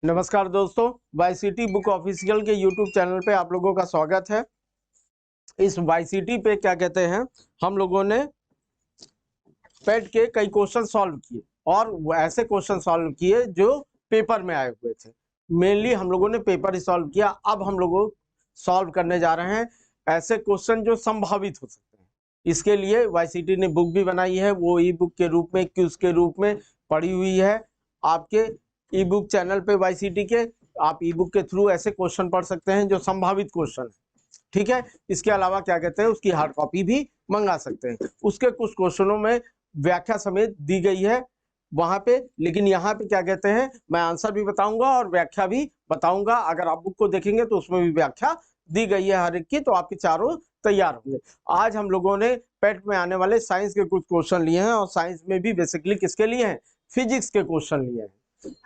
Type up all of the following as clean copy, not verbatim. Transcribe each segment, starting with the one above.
नमस्कार दोस्तों, YCT book official के यूट्यूब चैनल पे आप लोगों का स्वागत है। इस वाईसीटी पे क्या कहते हैं, हम लोगों ने पेट के कई क्वेश्चन सॉल्व किए और वो ऐसे क्वेश्चन सॉल्व किए जो पेपर में आए हुए थे। मेनली हम लोगों ने पेपर ही सॉल्व किया। अब हम लोगों सॉल्व करने जा रहे हैं ऐसे क्वेश्चन जो संभावित हो सकते हैं। इसके लिए वाईसीटी ने बुक भी बनाई है, वो ई बुक के रूप में, क्यूज के रूप में पड़ी हुई है आपके ई बुक चैनल पे वाईसीटी के। आप ई बुक के थ्रू ऐसे क्वेश्चन पढ़ सकते हैं जो संभावित क्वेश्चन है, ठीक है। इसके अलावा क्या कहते हैं, उसकी हार्ड कॉपी भी मंगा सकते हैं। उसके कुछ क्वेश्चनों में व्याख्या समेत दी गई है वहां पे, लेकिन यहाँ पे क्या कहते हैं, मैं आंसर भी बताऊंगा और व्याख्या भी बताऊंगा। अगर आप बुक को देखेंगे तो उसमें भी व्याख्या दी गई है हर एक की, तो आपके चारों तैयार होंगे। आज हम लोगों ने पेट में आने वाले साइंस के कुछ क्वेश्चन लिए हैं और साइंस में भी बेसिकली किसके लिए हैं, फिजिक्स के क्वेश्चन लिए हैं,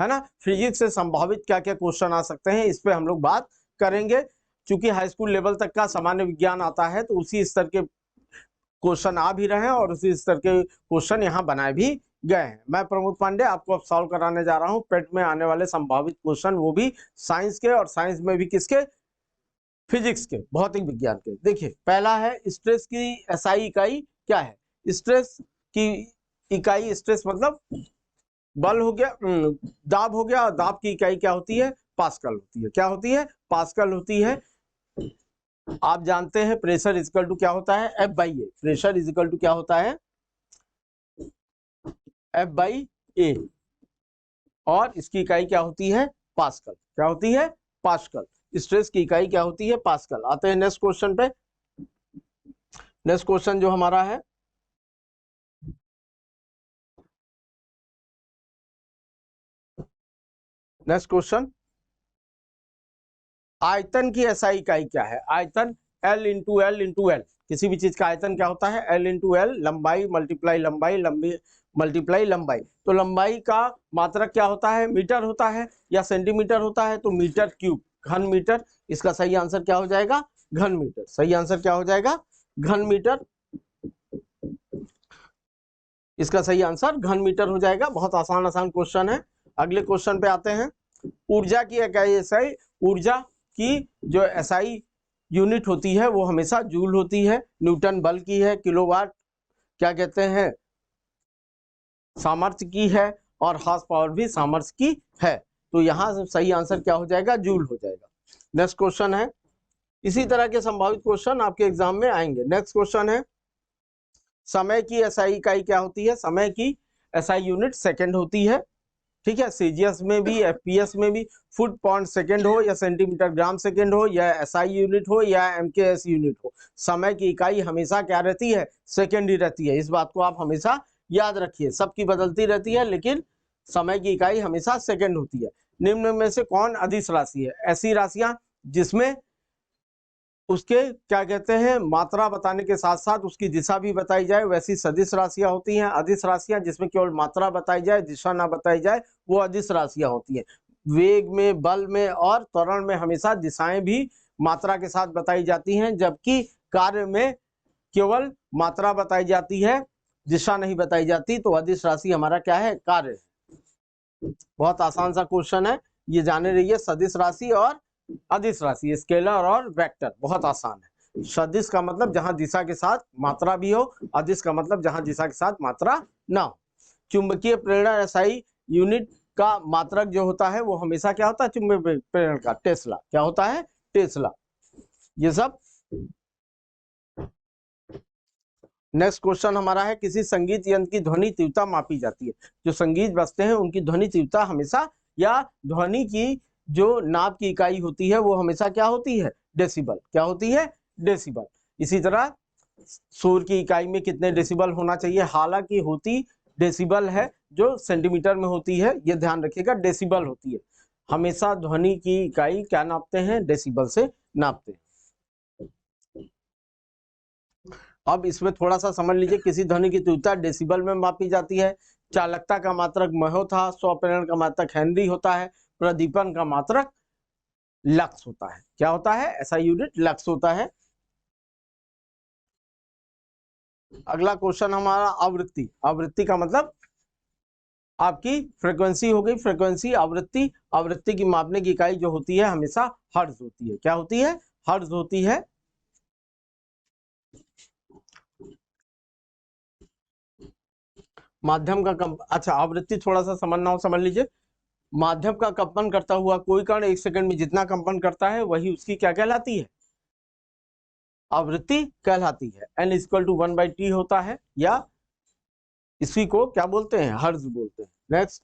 है ना। फिजिक्स से संभावित क्या क्या क्वेश्चन आ सकते हैं, इस पे हम लोग बात करेंगे। चूंकि हाई स्कूल लेवल तक का सामान्य विज्ञान आता है तो उसी स्तर के क्वेश्चन आ भी रहे हैं और उसी स्तर के क्वेश्चन यहाँ बनाए भी गए हैं। मैं प्रमोद पांडे आपको अब सॉल्व कराने जा रहा हूँ पेट में आने वाले संभावित क्वेश्चन, वो भी साइंस के, और साइंस में भी किसके, फिजिक्स के, भौतिक विज्ञान के। देखिए पहला है, स्ट्रेस की एसआई इकाई क्या है। स्ट्रेस की इकाई, स्ट्रेस मतलब बल हो गया, दाब हो गया, और दाब की इकाई क्या होती है, पास्कल होती है। क्या होती है, पास्कल होती है। आप जानते हैं प्रेशर इजिकल टू क्या होता है, F by A. Pressure is equal to क्या होता है, एफ बाई ए, और इसकी इकाई क्या होती है, पास्कल। क्या होती है, पास्कल। स्ट्रेस की इकाई क्या होती है, पास्कल। आते हैं नेक्स्ट क्वेश्चन पे। नेक्स्ट क्वेश्चन जो हमारा है, नेक्स्ट क्वेश्चन, आयतन की एसआई इकाई क्या है। आयतन L into L into L. किसी भी चीज का आयतन क्या होता है, एल इंटू एल, लंबाई मल्टीप्लाई लंबाई, लंबी मल्टीप्लाई लंबाई। तो लंबाई का मात्रक क्या होता है, मीटर होता है या सेंटीमीटर होता है, तो मीटर क्यूब, घन मीटर। इसका सही आंसर क्या हो जाएगा, घन मीटर। सही आंसर क्या हो जाएगा, घन मीटर। इसका सही आंसर घन मीटर हो जाएगा। बहुत आसान आसान क्वेश्चन है। अगले क्वेश्चन पे आते हैं। ऊर्जा की इकाई एसआई, ऊर्जा की जो एसआई यूनिट होती है वो हमेशा जूल होती है। न्यूटन बल की है, किलोवाट क्या कहते हैं, सामर्थ्य की है, और हॉर्स पावर भी सामर्थ्य की है। तो यहाँ सही आंसर क्या हो जाएगा, जूल हो जाएगा। नेक्स्ट क्वेश्चन है, इसी तरह के संभावित क्वेश्चन आपके एग्जाम में आएंगे। नेक्स्ट क्वेश्चन है, समय की एसआई इकाई क्या होती है। समय की एसआई यूनिट सेकंड होती है, ठीक है। सीजीएस में भी, एफपीएस में भी, फुट पाउंड सेकंड हो या सेंटीमीटर ग्राम सेकंड हो या एसआई यूनिट हो या एमकेएस यूनिट हो, समय की इकाई हमेशा क्या रहती है, सेकंड ही रहती है। इस बात को आप हमेशा याद रखिए। सबकी बदलती रहती है लेकिन समय की इकाई हमेशा सेकंड होती है। निम्न में से कौन अदिश राशि है। ऐसी राशियां जिसमें उसके क्या कहते हैं, मात्रा बताने के साथ साथ उसकी दिशा भी बताई जाए, वैसी सदिश राशियां होती हैं। अदिश राशियां जिसमें केवल मात्रा बताई जाए, दिशा ना बताई जाए, वो अदिश राशियां होती हैं। वेग में, बल में और त्वरण में हमेशा दिशाएं भी मात्रा के साथ बताई जाती हैं, जबकि कार्य में केवल मात्रा बताई जाती है, दिशा नहीं बताई जाती। तो अदिश राशि हमारा क्या है, कार्य। बहुत आसान सा क्वेश्चन है, ये जाने रहिए। सदिश राशि और अदिश राशि, स्केलर और वेक्टर, बहुत आसान है। सदिश का मतलब जहां दिशा के साथ मात्रा भी हो, अदिश का मतलब जहां दिशा के साथ मात्रा ना हो। चुंबकीय प्रेरणा एसआई यूनिट का मात्रक जो होता है वो हमेशा क्या होता है, चुंबकीय प्रेरण का, टेस्ला। क्या होता है, टेस्ला। ये सब। नेक्स्ट क्वेश्चन हमारा है, किसी संगीत यंत्र की ध्वनि तीव्रता मापी जाती है। जो संगीत बजते हैं उनकी ध्वनि तीव्रता हमेशा, या ध्वनि की जो नाप की इकाई होती है वो हमेशा क्या होती है, डेसिबल। क्या होती है, डेसिबल। इसी तरह शोर की इकाई में कितने डेसिबल होना चाहिए, हालांकि होती डेसिबल है, जो सेंटीमीटर में होती है, ये ध्यान रखिएगा, डेसिबल होती है। हमेशा ध्वनि की इकाई क्या नापते हैं, डेसिबल से नापते हैं। अब इसमें थोड़ा सा समझ लीजिए, किसी ध्वनि की तीव्रता डेसिबल में मापी जाती है। चालकता का मात्रक महो था, स्वप्रेरण का मात्रक हेनरी होता है, प्रदीपन का मात्रक लक्स होता है। क्या होता है, ऐसा यूनिट लक्स होता है। अगला क्वेश्चन हमारा, आवृत्ति। आवृत्ति का मतलब आपकी फ्रीक्वेंसी हो गई, फ्रीक्वेंसी आवृत्ति, आवृत्ति की मापने की इकाई जो होती है हमेशा हर्ट्ज होती है। क्या होती है? हर्ट्ज होती है। माध्यम का अच्छा आवृत्ति थोड़ा सा समझना हो समझ लीजिए। माध्यम का कंपन करता हुआ कोई कण 1 सेकंड में जितना कंपन करता है वही उसकी क्या कहलाती है? आवृत्ति कहलाती है। n इक्वल टू 1/t होता है, या इसी को क्या बोलते हैं? हर्ट्ज बोलते हैं। नेक्स्ट,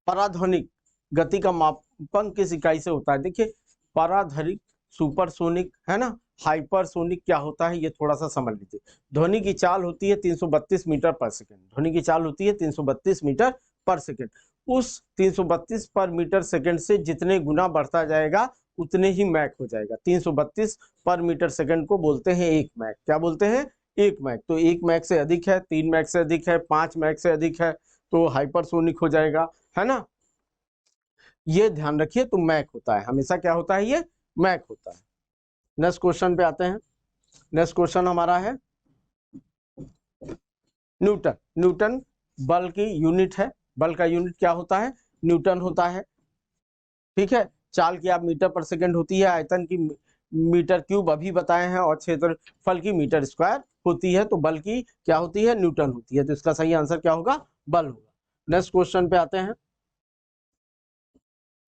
पराध्वनिक गति का मापन किस इकाई से होता है? देखिए, पराध्वनिक, सुपरसोनिक, है ना, हाइपरसोनिक क्या होता है ये थोड़ा सा समझ लीजिए। ध्वनि की चाल होती है 332 मीटर पर सेकंड। ध्वनि की चाल होती है 332 मीटर पर सेकंड। उस 332 पर मीटर सेकंड से जितने गुना बढ़ता जाएगा उतने ही मैक हो जाएगा। 332 पर मीटर सेकंड को बोलते हैं 1 मैक। क्या बोलते हैं? 1 मैक। तो 1 मैक से अधिक है, 3 मैक से अधिक है, 5 मैक से अधिक है तो हाइपरसोनिक हो जाएगा, है ना। ये ध्यान रखिए, तो मैक होता है हमेशा। क्या होता है? ये मैक होता है। नेक्स्ट क्वेश्चन पे आते हैं। नेक्स्ट क्वेश्चन हमारा है न्यूटन। न्यूटन बल की यूनिट है। बल का यूनिट क्या होता है? न्यूटन होता है। ठीक है, चाल की आप मीटर पर सेकंड होती है, आयतन की मीटर क्यूब अभी बताए हैं, और क्षेत्रफल की मीटर स्क्वायर होती है। तो बल की क्या होती है? न्यूटन होती है। तो इसका सही आंसर क्या होगा? बल होगा। नेक्स्ट क्वेश्चन पे आते हैं।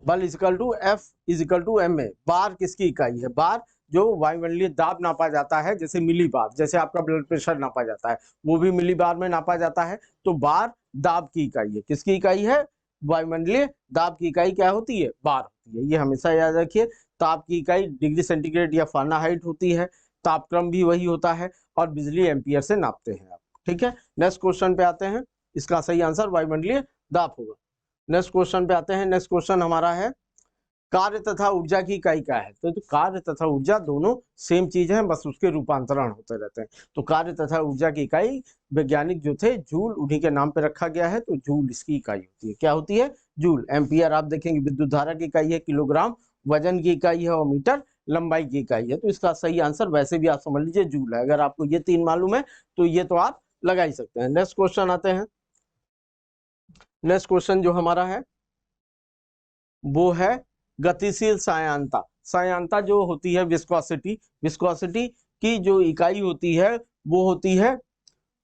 बल is equal to F is equal to M A. Bar किसकी इकाई है? बार जो वायुमंडलीय दाब नापा जाता है, जैसे मिली बार, जैसे आपका ब्लड प्रेशर नापा जाता है वो भी मिली बार में नापा जाता है। तो बार दाब की इकाई है। किसकी इकाई है? वायुमंडलीय दाब की इकाई क्या होती है? बार होती है। ये हमेशा याद रखिए। ताप की इकाई डिग्री सेंटीग्रेड या फ़ारेनहाइट होती है। तापक्रम भी वही होता है, और बिजली एम्पियर से नापते हैं आप। ठीक है, नेक्स्ट क्वेश्चन पे आते हैं। इसका सही आंसर वायुमंडलीय दाब होगा। नेक्स्ट क्वेश्चन पे आते हैं। नेक्स्ट क्वेश्चन हमारा है कार्य तथा ऊर्जा की इकाई क्या है? तो कार्य तथा ऊर्जा दोनों सेम चीज है, बस उसके रूपांतरण होते रहते हैं। तो कार्य तथा ऊर्जा की इकाई वैज्ञानिक जो थे जूल, उन्हीं के नाम पे रखा गया है। तो जूल इसकी इकाई होती है। क्या होती है? जूल। एम्पियर आप देखेंगे विद्युत धारा की इकाई है, किलोग्राम वजन की इकाई है, और मीटर लंबाई की इकाई है। तो इसका सही आंसर वैसे भी आप समझ लीजिए जूल है। अगर आपको ये 3 मालूम है तो ये तो आप लगा ही सकते हैं। नेक्स्ट क्वेश्चन आते हैं। नेक्स्ट क्वेश्चन जो हमारा है वो है गतिशील सायांता। सायांता जो होती है विस्कोसिटी, विस्कोसिटी की जो इकाई होती है वो होती है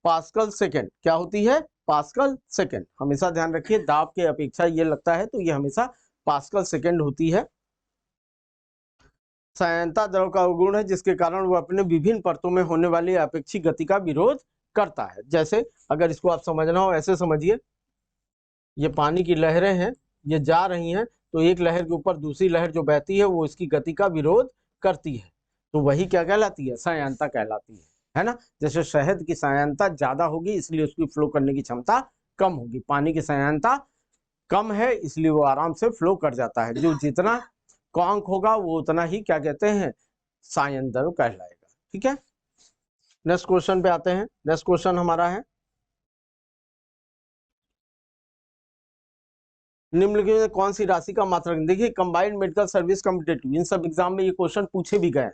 पास्कल सेकेंड। क्या होती है? Pascal second. हमेशा ध्यान रखिए, दाब के अपेक्षा ये लगता है तो ये हमेशा पास्कल सेकेंड होती है। सायांता द्रव का गुण है जिसके कारण वो अपने विभिन्न परतों में होने वाली अपेक्षित गति का विरोध करता है। जैसे अगर इसको आप समझना हो ऐसे समझिए, ये पानी की लहरें हैं, ये जा रही हैं, तो एक लहर के ऊपर दूसरी लहर जो बहती है वो इसकी गति का विरोध करती है। तो वही क्या कहलाती है? सायांता कहलाती है ना। जैसे शहद की सायांता ज्यादा होगी इसलिए उसकी फ्लो करने की क्षमता कम होगी। पानी की सायांता कम है इसलिए वो आराम से फ्लो कर जाता है। जो जितना कॉन्क होगा वो उतना ही क्या कहते हैं? सायंत्र कहलाएगा। ठीक है, नेक्स्ट क्वेश्चन पे आते हैं। नेक्स्ट क्वेश्चन हमारा है निम्नलिखित में कौन सी राशि का मात्रक? देखिए, कंबाइंड मेडिकल सर्विस कॉम्पिटेटिव, इन सब एग्जाम में ये क्वेश्चन पूछे भी गए हैं।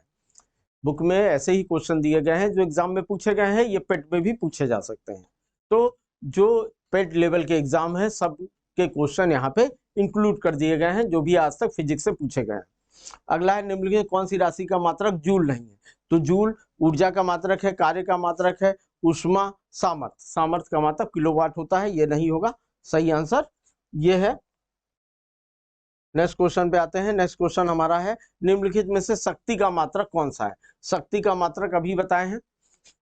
बुक में ऐसे ही क्वेश्चन दिए गए हैं जो एग्जाम में पूछे गए हैं, ये पेट में भी पूछे जा सकते हैं। तो जो पेट लेवल के एग्जाम है सब के क्वेश्चन यहाँ पे इंक्लूड कर दिए गए हैं जो भी आज तक फिजिक्स से पूछे गए हैं। अगला है निम्नलिखित कौन सी राशि का मात्रक जूल नहीं है? तो जूल ऊर्जा का मात्रक है, कार्य का मात्रक है, उष्मा, सामर्थ्य, सामर्थ्य का मात्रक किलोवाट होता है, ये नहीं होगा। सही आंसर ये है। नेक्स्ट क्वेश्चन पे आते हैं। नेक्स्ट क्वेश्चन हमारा है निम्नलिखित में से शक्ति का मात्रक कौन सा है? शक्ति का मात्रक अभी बताए हैं,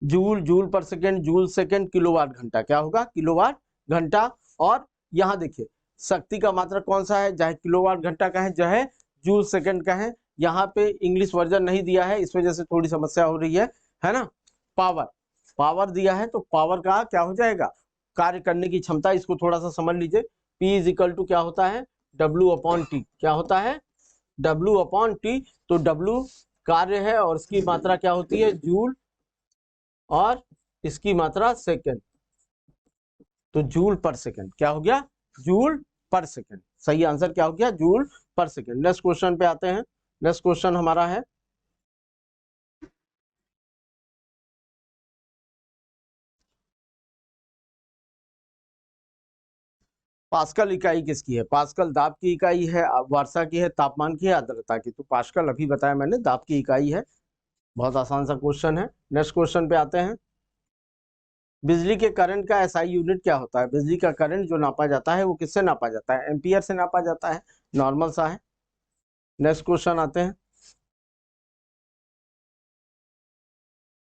जूल, जूल पर सेकेंड, जूल सेकेंड, किलोवाट घंटा। क्या होगा? किलोवाट घंटा। और यहाँ देखिए शक्ति का मात्रक कौन सा है, चाहे किलोवाट घंटा का है चाहे जूल सेकेंड का है। यहाँ पे इंग्लिश वर्जन नहीं दिया है, इस वजह से थोड़ी समस्या हो रही है ना। पावर, पावर दिया है तो पावर का क्या हो जाएगा? कार्य करने की क्षमता। इसको थोड़ा सा समझ लीजिए। P इज इक्वल टू क्या होता है? W/T। क्या होता है? W/T। तो W कार्य है और इसकी मात्रा क्या होती है? जूल, और इसकी मात्रा सेकेंड। तो जूल पर सेकेंड। क्या हो गया? जूल पर सेकेंड। सही आंसर क्या हो गया? जूल पर सेकेंड। नेक्स्ट क्वेश्चन पे आते हैं। नेक्स्ट क्वेश्चन हमारा है पास्कल इकाई किसकी है? पास्कल दाब की इकाई है, वर्षा की है, तापमान की है, आर्द्रता की। तो पास्कल अभी बताया मैंने, दाब की इकाई है। बहुत आसान सा क्वेश्चन है। नेक्स्ट क्वेश्चन पे आते हैं। बिजली के करंट का एसआई यूनिट क्या होता है? बिजली का करंट जो नापा जाता है वो किससे नापा जाता है? एम्पियर से नापा जाता है। नॉर्मल सा है। नेक्स्ट क्वेश्चन आते हैं।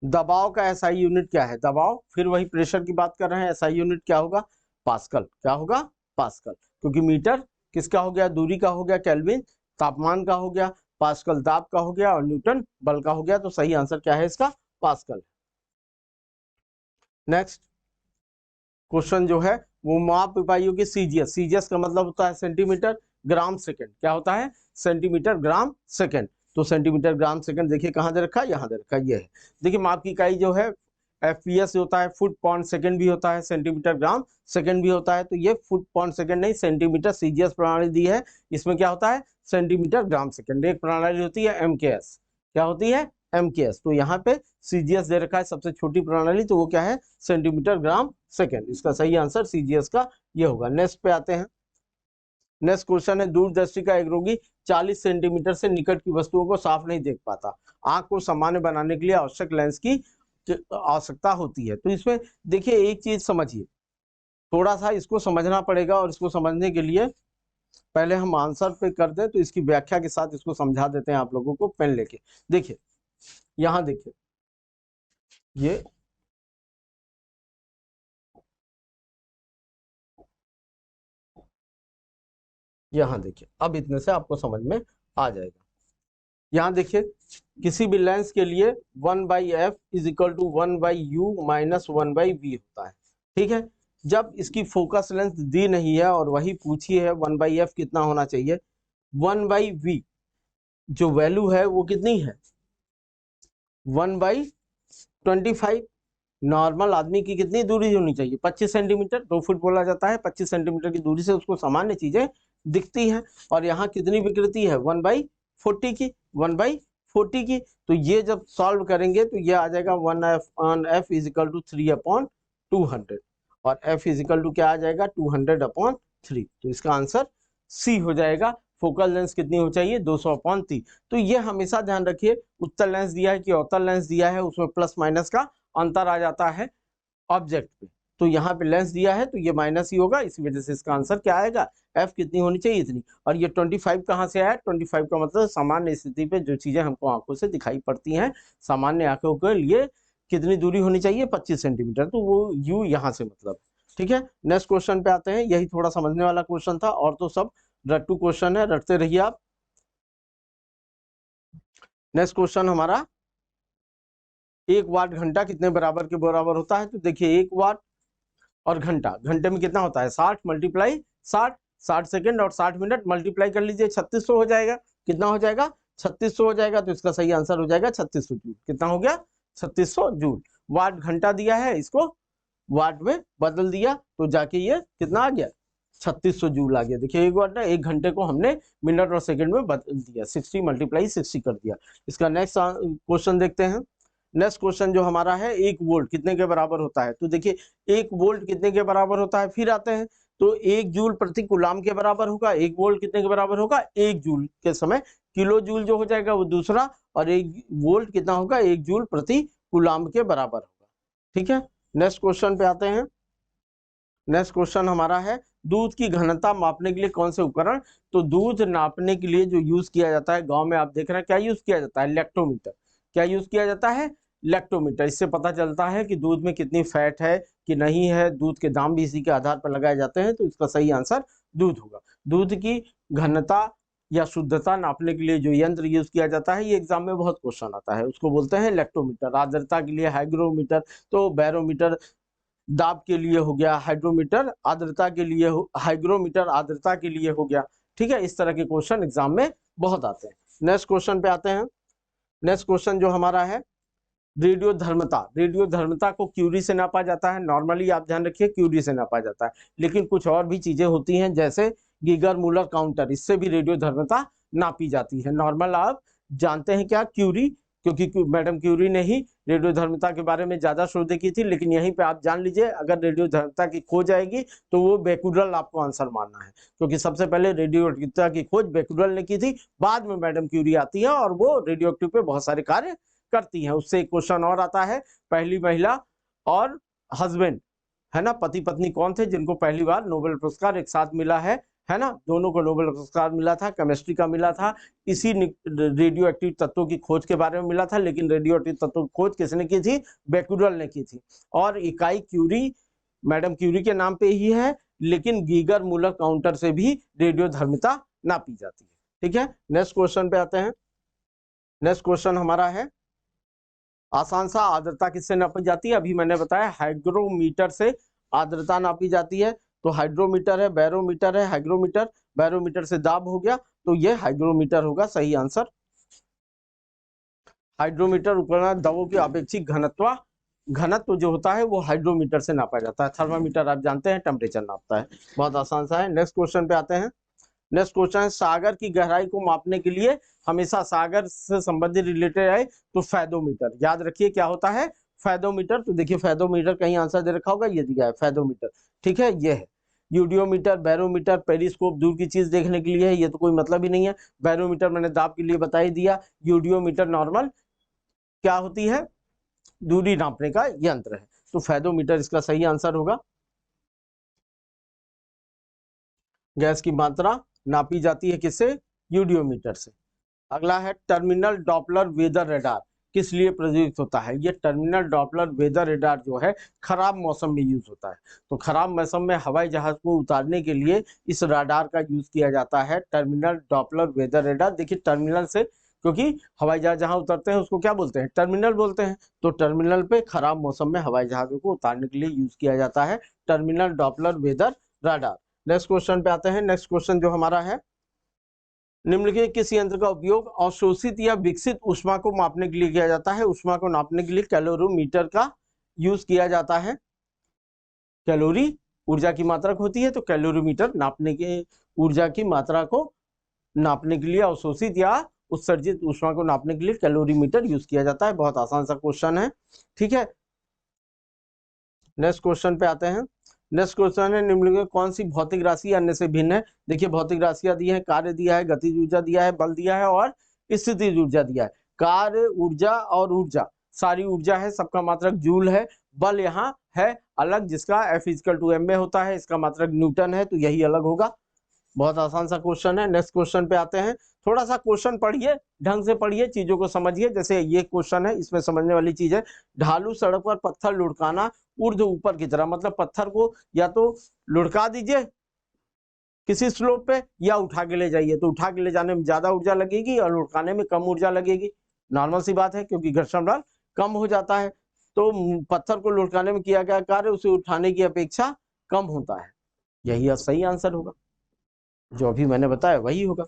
दबाव का एसआई यूनिट क्या है? दबाव, फिर वही प्रेशर की बात कर रहे हैं। एसआई यूनिट क्या होगा? पास्कल। क्या होगा? पास्कल। क्योंकि मीटर किसका हो गया? दूरी का हो गया। केल्विन तापमान का हो गया। पास्कल दाब का हो गया। और न्यूटन बल का हो गया। तो सही आंसर क्या है इसका? पास्कल। नेक्स्ट क्वेश्चन जो है वो माप इकाइयों की सीजीएस। सीजीएस का मतलब होता है सेंटीमीटर ग्राम सेकंड। क्या होता है? Centimetre gram second. तो सेंटीमीटर ग्राम सेकंड देखिए कहाँ दे रखा है? यहाँ दे रखा है। ये है। देखिए माप की इकाई जो है एफपीएस होता है, फुट पाउंड सेकंड भी होता है, सेंटीमीटर ग्राम सेकंड भी होता है। तो ये फुट पाउंड सेकंड नहीं, सेंटीमीटर सीजीएस प्रणाली दी है। इसमें क्या होता है? Centimetre gram second. एक प्रणाली होती है एमकेएस। क्या होती है? एमकेएस। तो यहाँ पे सीजीएस दे रखा है सबसे छोटी प्रणाली, तो वो क्या है? Centimetre gram second. इसका सही आंसर सीजीएस का ये होगा। नेक्स्ट पे आते हैं। नेक्स्ट क्वेश्चन है, दूरदर्शी का एक रोगी 40 सेंटीमीटर से निकट की वस्तुओं को साफ नहीं देख पाता। आंख को सामान्य बनाने के लिए आवश्यक लेंस की आवश्यकता होती है। तो इसमें देखिए एक चीज समझिए, थोड़ा सा इसको समझना पड़ेगा। और इसको समझने के लिए पहले हम आंसर पे कर दें, तो इसकी व्याख्या के साथ इसको समझा देते हैं आप लोगों को। पेन लेके देखिए, यहां देखिए, ये यहां देखिए, अब इतने से आपको समझ में आ जाएगा। यहां देखिए, किसी भी लेंस के लिए 1/f is equal to 1/u minus 1/v होता है। ठीक है। जब इसकी फोकस लेंथ दी नहीं है और वही पूछी है 1/f कितना होना चाहिए, 1/v जो वैल्यू है वो कितनी है? 1/25। नॉर्मल आदमी की कितनी दूरी होनी चाहिए? 25 सेंटीमीटर। 2 फुट बोला जाता है। 25 सेंटीमीटर की दूरी से उसको सामान्य चीजें दिखती हैं। और यहाँ कितनी विकृति है? 1/40 की। 1/40 की। तो ये जब सॉल्व करेंगे तो ये आ जाएगा 1/f इज इक्वल टू 3/200। और f इज इक्वल टू क्या आ जाएगा? 200/3। तो इसका आंसर सी हो जाएगा। फोकल लेंथ कितनी हो चाहिए? 200/3। तो ये हमेशा ध्यान रखिए, उत्तल लेंस दिया है कि अवतल लेंस दिया है, उसमें प्लस माइनस का अंतर आ जाता है ऑब्जेक्ट पे। तो यहाँ पे लेंस दिया है तो ये माइनस ही होगा। इसी वजह से इसका आंसर क्या आएगा? एफ कितनी होनी चाहिए? इतनी। और ये 25 कहाँ से आया? 25 का मतलब सामान्य स्थिति पे जो चीजें हमको आंखों से दिखाई पड़ती हैं, सामान्य आंखों के लिए कितनी दूरी होनी चाहिए? 25 सेंटीमीटर। तो वो यू यहाँ से मतलब। ठीक है। नेक्स्ट क्वेश्चन पे आते हैं। यही थोड़ा समझने वाला क्वेश्चन था, और तो सब रट्टू क्वेश्चन है, रटते रहिए आप। नेक्स्ट क्वेश्चन हमारा, 1 वाट घंटा कितने बराबर के बराबर होता है? तो देखिए 1 वाट और घंटा, घंटे में कितना होता है? 60 मल्टीप्लाई 60, 60 सेकंड और 60 मिनट मल्टीप्लाई कर लीजिए, 3600 हो जाएगा। कितना हो जाएगा? 3600 हो जाएगा। तो इसका सही आंसर हो जाएगा 3600 जूल। कितना हो गया? 3600 जूल। वाट घंटा दिया है, इसको वाट में बदल दिया तो जाके ये कितना आ गया? 3600 जूल आ गया। देखिए 1 वाट ना, 1 घंटे को हमने मिनट और सेकंड में बदल दिया, 60 मल्टीप्लाई 60 कर दिया। इसका नेक्स्ट क्वेश्चन देखते हैं। नेक्स्ट क्वेश्चन जो हमारा है, 1 वोल्ट कितने के बराबर होता है? तो देखिए 1 वोल्ट कितने के बराबर होता है? फिर आते हैं तो 1 जूल प्रति कूलाम के बराबर होगा। 1 वोल्ट कितने के बराबर होगा? 1 जूल के समय किलो जूल जो हो जाएगा वो दूसरा, और 1 वोल्ट कितना होगा? 1 जूल प्रति कूलाम के बराबर होगा। ठीक है। नेक्स्ट क्वेश्चन पे आते हैं। नेक्स्ट क्वेश्चन हमारा है, दूध की घनता मापने के लिए कौन से उपकरण? तो दूध नापने के लिए जो यूज किया जाता है, गांव में आप देख रहे हैं क्या यूज किया जाता है? लैक्टोमीटर। क्या यूज किया जाता है? लैक्टोमीटर। इससे पता चलता है कि दूध में कितनी फैट है कि नहीं है। दूध के दाम भी इसी के आधार पर लगाए जाते हैं। तो इसका सही आंसर दूध होगा। दूध की घनता या शुद्धता नापने के लिए जो यंत्र यूज किया जाता है, ये एग्जाम में बहुत क्वेश्चन आता है, उसको बोलते हैं लैक्टोमीटर। आर्द्रता के लिए हाइग्रोमीटर, तो बैरोमीटर दाब के लिए हो गया, हाइड्रोमीटर आर्द्रता के लिए हाइग्रोमीटर आर्द्रता के लिए हो गया। ठीक है। इस तरह के क्वेश्चन एग्जाम में बहुत आते हैं। नेक्स्ट क्वेश्चन पे आते हैं। नेक्स्ट क्वेश्चन जो हमारा है, रेडियो धर्मता। रेडियो धर्मता को क्यूरी से नापा जाता है। नॉर्मली आप ध्यान रखिए क्यूरी से नापा जाता है, लेकिन कुछ और भी चीजें होती हैं जैसे गीगर मूलर काउंटर, इससे भी रेडियो धर्मता नापी जाती है। नॉर्मल आप जानते हैं क्या? क्यूरी क्योंकि मैडम क्यूरी ने ही रेडियोधर्मिता के बारे में ज्यादा शोध की थी। लेकिन यहीं पे आप जान लीजिए, अगर रेडियोधर्मिता की खोज आएगी तो वो बेकुरल आपको आंसर मानना है, क्योंकि सबसे पहले रेडियोधर्मिता की खोज बेकुरल ने की थी, बाद में मैडम क्यूरी आती है और वो रेडियोएक्टिव पे बहुत सारे कार्य करती हैं। उससे एक क्वेश्चन और आता है, पहली महिला और हस्बैंड, है ना, पति पत्नी कौन थे जिनको पहली बार नोबेल पुरस्कार एक साथ मिला है ना? दोनों को नोबेल पुरस्कार मिला था, केमिस्ट्री का मिला था, इसी रेडियो एक्टिव तत्वों की खोज के बारे में मिला था। लेकिन रेडियो एक्टिव तत्वों की खोज किसने की थी? बेकुरल ने की थी। और इकाई क्यूरी मैडम क्यूरी के नाम पे ही है, लेकिन गीगर मूलर काउंटर से भी रेडियोधर्मिता नापी जाती है। ठीक है, नेक्स्ट क्वेश्चन पे आते हैं। नेक्स्ट क्वेश्चन हमारा है, आसान सा, आर्द्रता किससे नापी जाती है? अभी मैंने बताया हाइग्रोमीटर से आर्द्रता नापी जाती है। तो हाइड्रोमीटर है, बैरोमीटर है, हाइग्रोमीटर। बैरोमीटर से दाब हो गया, तो ये हाइग्रोमीटर होगा सही आंसर। हाइड्रोमीटर उपकरण दबाव की अपेक्षित घनत्व जो होता है वो हाइड्रोमीटर से नापा जाता है। थर्मामीटर आप जानते हैं टेम्परेचर नापता है। बहुत आसान सा है। नेक्स्ट क्वेश्चन पे आते हैं। नेक्स्ट क्वेश्चन है, सागर की गहराई को मापने के लिए हमेशा सागर से संबंधित रिलेटेड है तो फैदोमीटर, याद रखिए क्या होता है? फैदोमीटर। तो देखिए फैदोमीटर कहीं आंसर दे रखा होगा, ये दिया है फैदोमीटर। ठीक है, ये है। यूडियोमीटर, बैरोमीटर, पेरिस्कोप दूर की चीज देखने के लिए है, ये तो कोई मतलब ही नहीं है। बैरोमीटर मैंने दाब के लिए बता ही दिया। यूडियोमीटर नॉर्मल क्या होती है? दूरी नापने का यंत्र है। तो फैदोमीटर इसका सही आंसर होगा। गैस की मात्रा नापी जाती है किससे? यूडियोमीटर से। अगला है, टर्मिनल डॉपलर वेदर रडार किस लिए प्रयुक्त होता है? ये टर्मिनल डॉपलर वेदर रडार जो है खराब मौसम में यूज होता है। तो खराब मौसम में हवाई जहाज को उतारने के लिए इस रडार का यूज किया जाता है, टर्मिनल डॉपलर वेदर रडार। देखिए टर्मिनल से, क्योंकि हवाई जहाज जहां उतरते हैं उसको क्या बोलते हैं? टर्मिनल बोलते हैं। तो टर्मिनल पे खराब मौसम में हवाई जहाजों को उतारने के लिए यूज किया जाता है terminal Doppler weather radar. Next question पे आते हैं। नेक्स्ट क्वेश्चन जो हमारा है, निम्नलिखित किस यंत्र का उपयोग अवशोषित या विकसित ऊष्मा को मापने के लिए किया जाता है? ऊष्मा को नापने के लिए कैलोरीमीटर का यूज किया जाता है। कैलोरी ऊर्जा की मात्रा होती है, तो कैलोरीमीटर नापने के ऊर्जा की मात्रा को नापने के लिए, अवशोषित या उत्सर्जित ऊष्मा को नापने के लिए कैलोरीमीटर यूज किया जाता है। बहुत आसान सा क्वेश्चन है। ठीक है, नेक्स्ट क्वेश्चन पे आते हैं। नेक्स्ट क्वेश्चन है, निम्नलिखित कौन सी भौतिक राशि अन्य से भिन्न है? देखिए भौतिक राशियां दी है, कार्य दिया है, गतिज ऊर्जा दिया है, बल दिया है और स्थितिज ऊर्जा दिया है। कार्य ऊर्जा और ऊर्जा सारी ऊर्जा है, सबका मात्रक जूल है। बल यहाँ है अलग, जिसका F=m में होता है, इसका मात्रक न्यूटन है, तो यही अलग होगा। बहुत आसान सा क्वेश्चन है। नेक्स्ट क्वेश्चन पे आते हैं। थोड़ा सा क्वेश्चन पढ़िए, ढंग से पढ़िए, चीजों को समझिए। जैसे ये क्वेश्चन है, इसमें समझने वाली चीज है, ढालू सड़क पर पत्थर लुढ़काना ऊर्ध्व ऊपर की तरह, मतलब पत्थर को या तो लुढ़का दीजिए किसी स्लोप पे या उठा के ले जाइए। तो उठा के ले जाने में ज्यादा ऊर्जा लगेगी और लुढ़काने में कम ऊर्जा लगेगी। नॉर्मल सी बात है, क्योंकि घर्षण बल कम हो जाता है। तो पत्थर को लुढ़काने में किया गया कार्य उसे उठाने की अपेक्षा कम होता है। यही सही आंसर होगा, जो अभी मैंने बताया वही होगा।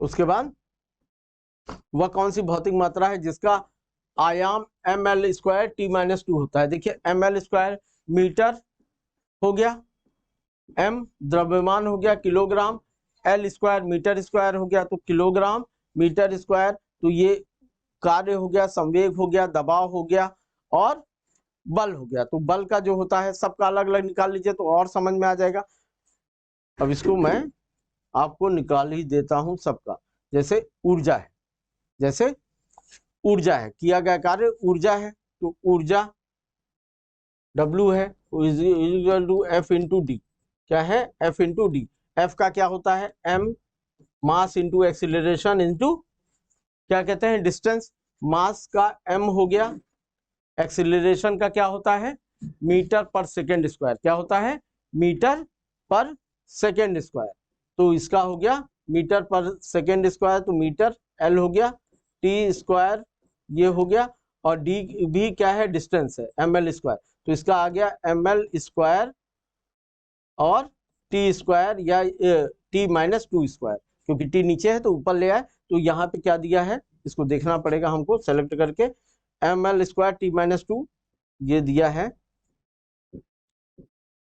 उसके बाद, वह कौन सी भौतिक मात्रा है जिसका आयाम ml² t-2 होता है? देखिए ml² मीटर हो गया, m द्रव्यमान हो गया किलोग्राम, l² मीटर स्क्वायर हो गया तो किलोग्राम मीटर स्क्वायर। तो ये कार्य हो गया, संवेग हो गया, दबाव हो गया और बल हो गया। तो बल का जो होता है सबका अलग अलग निकाल लीजिए तो और समझ में आ जाएगा। अब इसको मैं आपको निकाल ही देता हूं सबका। जैसे ऊर्जा है, जैसे ऊर्जा है, किया गया कार्य ऊर्जा है, तो ऊर्जा W है इक्वल टू F/d। क्या है? F/d। F का क्या होता है? m mass into acceleration into क्या कहते हैं? डिस्टेंस। मास का m हो गया, एक्सीलरेशन का क्या होता है? मीटर पर सेकेंड स्क्वायर। क्या होता है? मीटर पर सेकेंड स्क्वायर। तो इसका हो गया मीटर पर सेकेंड स्क्वायर, तो मीटर L हो गया, t² ये हो गया, और d भी क्या है? डिस्टेंस है, ml²। तो इसका आ गया ml² और t² या t-2², क्योंकि t नीचे है तो ऊपर ले आए। तो यहाँ पे क्या दिया है इसको देखना पड़ेगा हमको, सेलेक्ट करके ml² t-2 ये दिया है,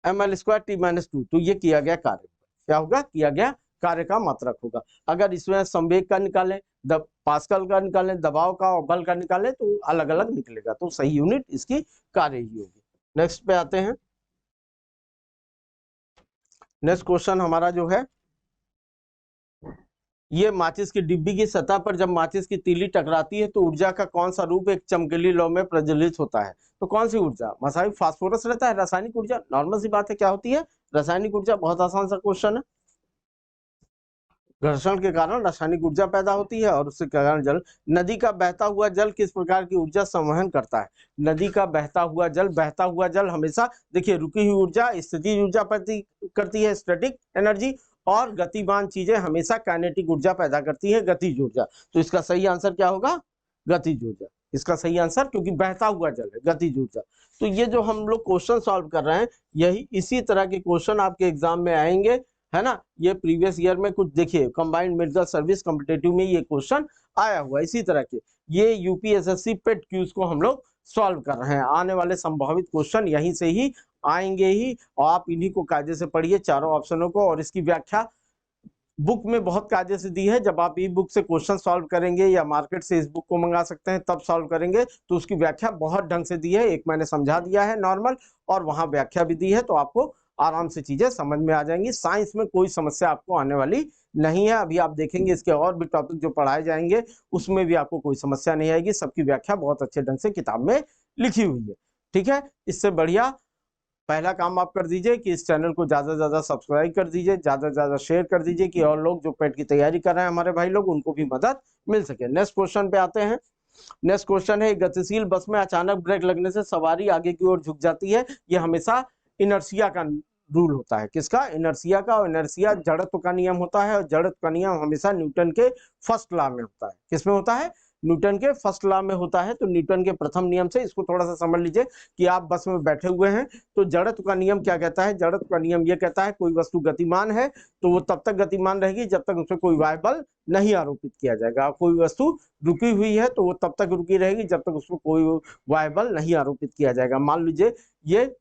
ml² t-2। तो ये किया गया कार्य, क्या होगा? किया गया कार्य का मात्रक होगा। अगर इसमें संवेग का निकालें, पास्कल का निकालें, दबाव का और बल का निकालें तो अलग अलग निकलेगा, तो सही यूनिट इसकी कार्य ही होगी। नेक्स्ट पे आते हैं। नेक्स्ट क्वेश्चन हमारा जो है, ये माचिस की डिब्बी की सतह पर जब माचिस की तीली टकराती है तो ऊर्जा का कौन सा रूप एक चमकीली लौ में प्रज्वलित होता है? तो कौन सी ऊर्जा? मसाई फास्फोरस रहता है, रासायनिक ऊर्जा। नॉर्मल सी बात है, क्या होती है? रासायनिक ऊर्जा। बहुत आसान सा क्वेश्चन है। घर्षण के कारण रासायनिक ऊर्जा पैदा होती है और उसके कारण जल। नदी का बहता हुआ जल किस प्रकार की ऊर्जा संवहन करता है? नदी का बहता हुआ जल हमेशा, देखिए, रुकी हुई ऊर्जा स्थितिज ऊर्जा प्रति करती है, स्टैटिक एनर्जी, और गतिमान चीजें हमेशा काइनेटिक ऊर्जा पैदा करती है, गतिज ऊर्जा। तो इसका सही आंसर क्या होगा? गतिज ऊर्जा। इसका सही आंसर, क्योंकि बहता हुआ जल है, गतिज ऊर्जा। तो ये जो हम लोग क्वेश्चन सॉल्व कर रहे हैं, यही इसी तरह के क्वेश्चन आपके एग्जाम में आएंगे, है ना। ये प्रीवियस ईयर में कुछ देखिए, कंबाइंड मेडिकल सर्विस कॉम्पिटेटिव में ये क्वेश्चन आया हुआ इसी तरह के। ये यूपीएसएससी पेट क्यूज को हम लोग सॉल्व कर रहे हैं। आने वाले संभावित क्वेश्चन यहीं से ही आएंगे ही, और आप इन्हीं को कायदे से पढ़िए, चारों ऑप्शनों को। और इसकी व्याख्या बुक में बहुत कायदे से दी है। जब आप ई बुक से क्वेश्चन सॉल्व करेंगे या मार्केट से इस बुक को मंगा सकते हैं तब सॉल्व करेंगे, तो उसकी व्याख्या बहुत ढंग से दी है। एक मैंने समझा दिया है नॉर्मल, और वहां व्याख्या भी दी है, तो आपको आराम से चीजें समझ में आ जाएंगी। साइंस में कोई समस्या आपको आने वाली नहीं है। अभी आप देखेंगे इसके और भी टॉपिक जो पढ़ाए जाएंगे, उसमें भी आपको कोई समस्या नहीं आएगी। सबकी व्याख्या बहुत अच्छे ढंग से किताब में लिखी हुई है, ठीक है। इससे बढ़िया पहला काम आप कर दीजिए कि इस चैनल को ज्यादा से ज्यादा सब्सक्राइब कर दीजिए, ज्यादा से ज्यादा शेयर कर दीजिए, कि और लोग जो पेट की तैयारी कर रहे हैं हमारे भाई लोग, उनको भी मदद मिल सके। नेक्स्ट क्वेश्चन पे आते हैं। नेक्स्ट क्वेश्चन है, गतिशील बस में अचानक ब्रेक लगने से सवारी आगे की ओर झुक जाती है। ये हमेशा इनर्शिया का रूल होता है। किसका? इनर्शिया का। और इनर्शिया जड़त्व का नियम होता है, और जड़त्व का नियम हमेशा न्यूटन के फर्स्ट लॉ में होता है। किसमें होता है? न्यूटन के फर्स्ट लॉ में होता है। तो न्यूटन के प्रथम नियम से इसको थोड़ा सा समझ लीजिए कि आप बस में बैठे हुए हैं, तो जड़त्व का नियम क्या कहता है? जड़त्व का नियम ये कहता है, कोई वस्तु गतिमान है तो वो तब तक गतिमान रहेगी जब तक उसमें कोई वायु बल नहीं आरोपित किया जाएगा। कोई वस्तु रुकी हुई है तो वो तब तक रुकी रहेगी जब तक उसमें कोई वायु बल नहीं आरोपित किया जाएगा। मान लीजिए ये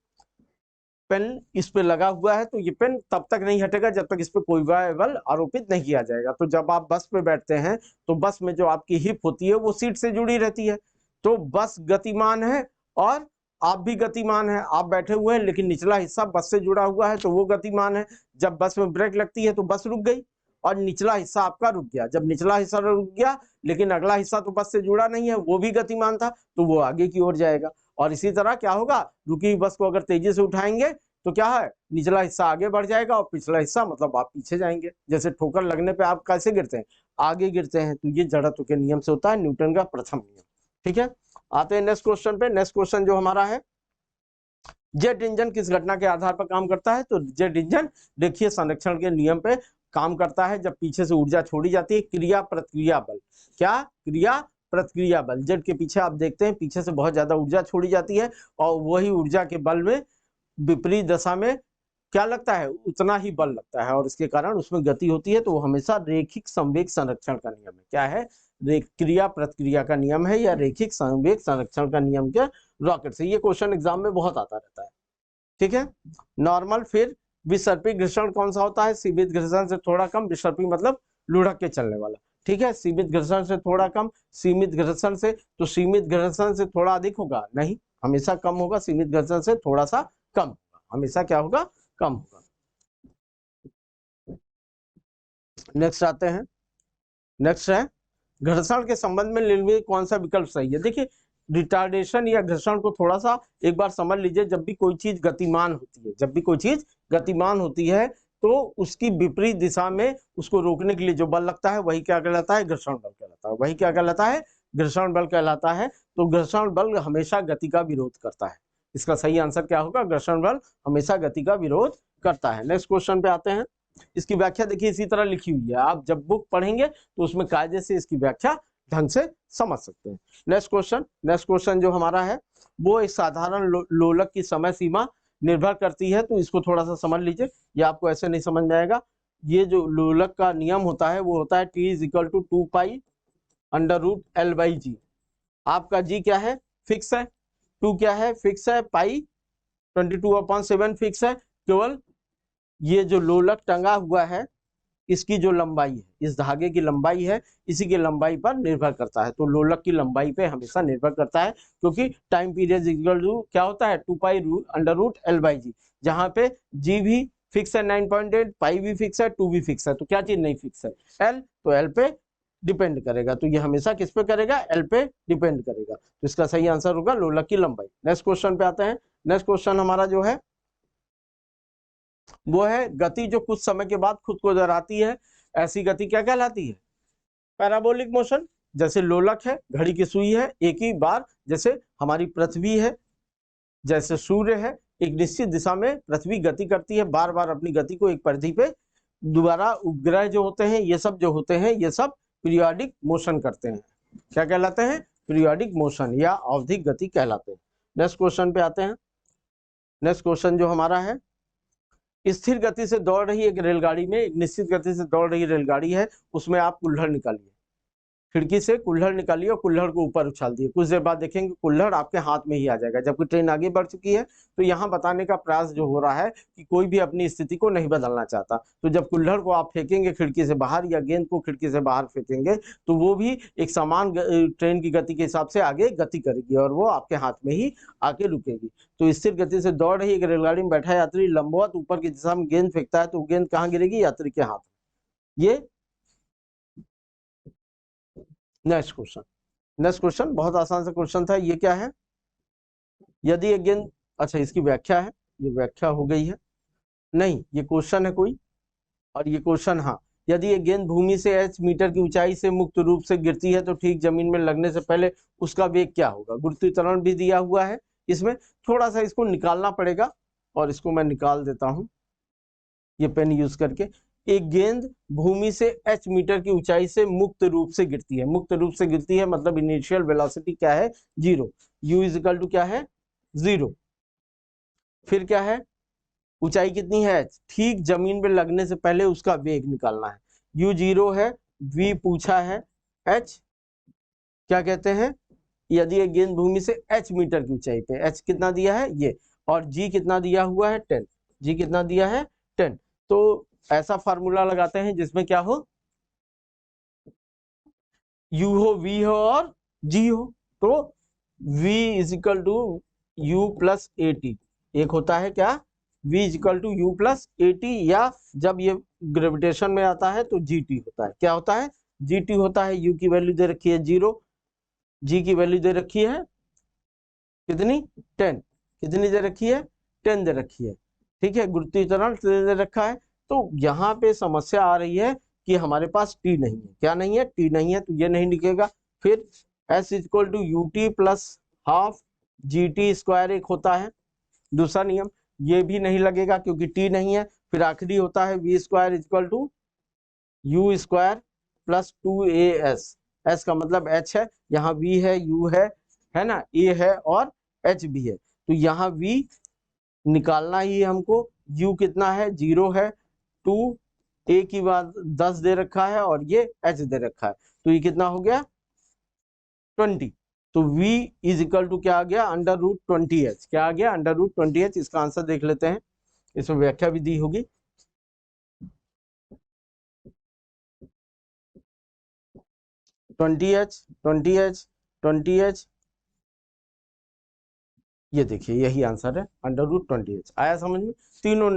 पेन इस पे लगा हुआ है, तो ये पेन तब तक नहीं हटेगा जब तक इस पे कोई बल आरोपित नहीं किया जाएगा। तो जब आप बस पे बैठते हैं तो बस में जो आपकी हिप होती है वो सीट से जुड़ी रहती है, तो बस गतिमान है और आप भी गतिमान है। आप बैठे हुए हैं लेकिन निचला हिस्सा बस से जुड़ा हुआ है, तो वो गतिमान है। जब बस में ब्रेक लगती है तो बस रुक गई और निचला हिस्सा आपका रुक गया। जब निचला हिस्सा रुक गया लेकिन अगला हिस्सा तो बस से जुड़ा नहीं है, वो भी गतिमान था, तो वो आगे की ओर जाएगा। और इसी तरह क्या होगा, रुकी बस को अगर तेजी से उठाएंगे तो क्या है, निचला हिस्सा आगे बढ़ जाएगा और पिछला हिस्सा मतलब आप पीछे जाएंगे। जैसे ठोकर लगने पे आप कैसे गिरते हैं? आगे गिरते हैं। तो ये जड़त्व के नियम से होता है, न्यूटन का प्रथम नियम, ठीक है। आते हैं नेक्स्ट क्वेश्चन पे। नेक्स्ट क्वेश्चन जो हमारा है, जेट इंजन किस घटना के आधार पर काम करता है? तो जेट इंजन देखिए संरक्षण के नियम पे काम करता है। जब पीछे से ऊर्जा छोड़ी जाती है, क्रिया प्रतिक्रिया बल। क्या? क्रिया प्रतिक्रिया बल। जेट के पीछे आप देखते हैं पीछे से बहुत ज्यादा ऊर्जा छोड़ी जाती है, और वही ऊर्जा के बल में विपरीत दशा में क्या लगता है? उतना ही बल लगता है, और इसके कारण उसमें गति होती है। तो वो हमेशा रेखिक संवेग संरक्षण का नियम है। क्या है? क्रिया प्रतिक्रिया का नियम है, या रेखिक संवेग संरक्षण का नियम के रॉकेट से। ये क्वेश्चन एग्जाम में बहुत आता रहता है, ठीक है। नॉर्मल। फिर विसर्पी घर्षण कौन सा होता है? सीमित घर्षण से थोड़ा कम। विसर्पी मतलब लुढ़क के चलने वाला, ठीक है। सीमित घर्षण से थोड़ा कम। सीमित घर्षण से, तो सीमित घर्षण से थोड़ा अधिक होगा? नहीं, हमेशा कम होगा। सीमित घर्षण से थोड़ा सा कम होगा, हमेशा क्या होगा? कम होगा। नेक्स्ट आते हैं। नेक्स्ट है, घर्षण के संबंध में निम्नलिखित कौन सा विकल्प सही है? देखिए, रिटार्डेशन या घर्षण को थोड़ा सा एक बार समझ लीजिए। जब भी कोई चीज गतिमान होती है, जब भी कोई चीज गतिमान होती है, तो उसकी विपरीत दिशा में उसको रोकने के लिए जो बल लगता है वही क्या कहलाता है? घर्षण बल कहलाता है। वही क्या कहलाता है? घर्षण बल कहलाता है। तो घर्षण बल हमेशा गति का विरोध करता है। इसका सही आंसर क्या होगा? घर्षण बल हमेशा गति का विरोध करता है। नेक्स्ट क्वेश्चन पे आते हैं। इसकी व्याख्या देखिए इसी तरह लिखी हुई है, आप जब बुक पढ़ेंगे तो उसमें कायदे से इसकी व्याख्या ढंग से समझ सकते हैं। Next question. नेक्स्ट क्वेश्चन जो हमारा है वो एक साधारण लोलक की समय सीमा निर्भर करती है। तो इसको थोड़ा सा समझ लीजिए, ये आपको ऐसे नहीं समझ में आएगा। ये जो लोलक का नियम होता है वो होता है T = 2 पाई √L/G। आपका G क्या है? फिक्स है। 2 क्या है? फिक्स है। पाई 22/7 फिक्स है। केवल ये जो लोलक टंगा हुआ है इसकी जो लंबाई है, इस धागे की लंबाई है, इसी की लंबाई पर निर्भर करता है। तो लोलक की लंबाई पे हमेशा निर्भर करता है, क्योंकि टाइम पीरियड इक्वल टू क्या होता है 2π√L/g, जहां पे g भी फिक्स है 9.8, पाई भी फिक्स है, 2 भी फिक्स है, तो क्या चीज नहीं फिक्स है, L, तो L पे डिपेंड करेगा। तो ये हमेशा किस पे करेगा, L पे डिपेंड करेगा। तो इसका सही आंसर होगा लोलक की लंबाई। नेक्स्ट क्वेश्चन पे आते हैं। नेक्स्ट क्वेश्चन हमारा जो है वो है गति जो कुछ समय के बाद खुद को दोहराती है, ऐसी गति क्या कहलाती है, पैराबोलिक मोशन। जैसे लोलक है, घड़ी की सुई है, एक ही बार, जैसे हमारी पृथ्वी है, जैसे सूर्य है, एक निश्चित दिशा में पृथ्वी गति करती है, बार बार अपनी गति को एक परिधि पे दोबारा उपग्रह जो होते हैं, ये सब जो होते हैं, ये सब पीरियोडिक मोशन करते हैं। क्या कहलाते हैं, पीरियोडिक मोशन या आवधिक गति कहलाते हैं। नेक्स्ट क्वेश्चन पे आते हैं। नेक्स्ट क्वेश्चन जो हमारा है, स्थिर गति से दौड़ रही एक रेलगाड़ी में, एक निश्चित गति से दौड़ रही रेलगाड़ी है, उसमें आप कुल्हड़ निकालिए, खिड़की से कुल्हड़ निकालिए और कुल्हड़ को ऊपर उछाल दिए। कुछ देर बाद देखेंगे कुल्हड़ आपके हाथ में ही आ जाएगा। जबकि ट्रेन आगे बढ़ चुकी है, तो यहाँ बताने का प्रयास जो हो रहा है कि कोई भी अपनी स्थिति को नहीं बदलना चाहता। तो जब कुल्हड़ को आप फेंकेंगे खिड़की से बाहर या गेंद को खिड़की से बाहर फेंकेंगे, तो वो भी एक समान ट्रेन की गति के हिसाब से आगे गति करेगी और वो आपके हाथ में ही आके रुकेगी। तो स्थिर गति से दौड़ रही एक रेलगाड़ी में बैठा यात्री लंबवत ऊपर की दिशा में गेंद फेंकता है, तो गेंद कहाँ गिरेगी, यात्री के हाथ। ये नेक्स्ट क्वेश्चन बहुत आसान सा क्वेश्चन था। ये क्या है, यदि एक गेंद, अच्छा इसकी व्याख्या है, ये व्याख्या हो गई है, नहीं ये क्वेश्चन है कोई, और ये क्वेश्चन, हाँ, यदि एक गेंद भूमि से h मीटर की ऊंचाई से मुक्त रूप से गिरती है, तो ठीक जमीन में लगने से पहले उसका वेग क्या होगा। गुरुत्वाकर्षण भी दिया हुआ है, इसमें थोड़ा सा इसको निकालना पड़ेगा, और इसको मैं निकाल देता हूं ये पेन यूज करके। एक गेंद भूमि से h मीटर की ऊंचाई से मुक्त रूप से गिरती है, मुक्त रूप से गिरती है मतलब इनिशियल वेलोसिटी क्या है, 0, u इजिकल टू क्या है, 0। फिर क्या है, ऊंचाई कितनी है h, ठीक जमीन पे लगने से पहले उसका वेग निकालना है। u 0 है, v पूछा है, h क्या कहते हैं, यदि एक गेंद भूमि से h मीटर की ऊंचाई पे, h कितना दिया है ये, और g कितना दिया हुआ है 10, g कितना दिया है 10। तो ऐसा फार्मूला लगाते हैं जिसमें क्या हो, u हो, v हो और g हो। तो v is equal to u plus at, एक होता है क्या, v is equal to u plus at, या जब ये ग्रेविटेशन में आता है तो gt होता है, क्या होता है, gt होता है। u की वैल्यू दे रखी है 0, g की वैल्यू दे रखी है कितनी, 10, कितनी दे रखी है, 10 दे रखी है, ठीक है, गुरुत्वाकर्षण दे रखा है। तो यहाँ पे समस्या आ रही है कि हमारे पास टी नहीं है, क्या नहीं है, टी नहीं है, तो ये नहीं लिखेगा। फिर s equal to ut plus half GT² एक होता है, दूसरा नियम, ये भी नहीं लगेगा क्योंकि टी नहीं है। फिर आखिरी होता है v² equal to u² plus 2as, s का मतलब h है, यहाँ v है, u है ना, a है और h भी है। तो यहाँ v निकालना ही हमको, u कितना है, 0 है, 2 a की बात 10 दे रखा है और ये h दे रखा है, तो ये कितना हो गया 20। तो v इज इक्वल टू क्या आ गया, √20h, क्या आ गया, √20h। इसका आंसर देख लेते हैं, इसमें व्याख्या भी दी होगी। ट्वेंटी एच, ये देखिए यही आंसर है, √20h आया समझ में। तीनों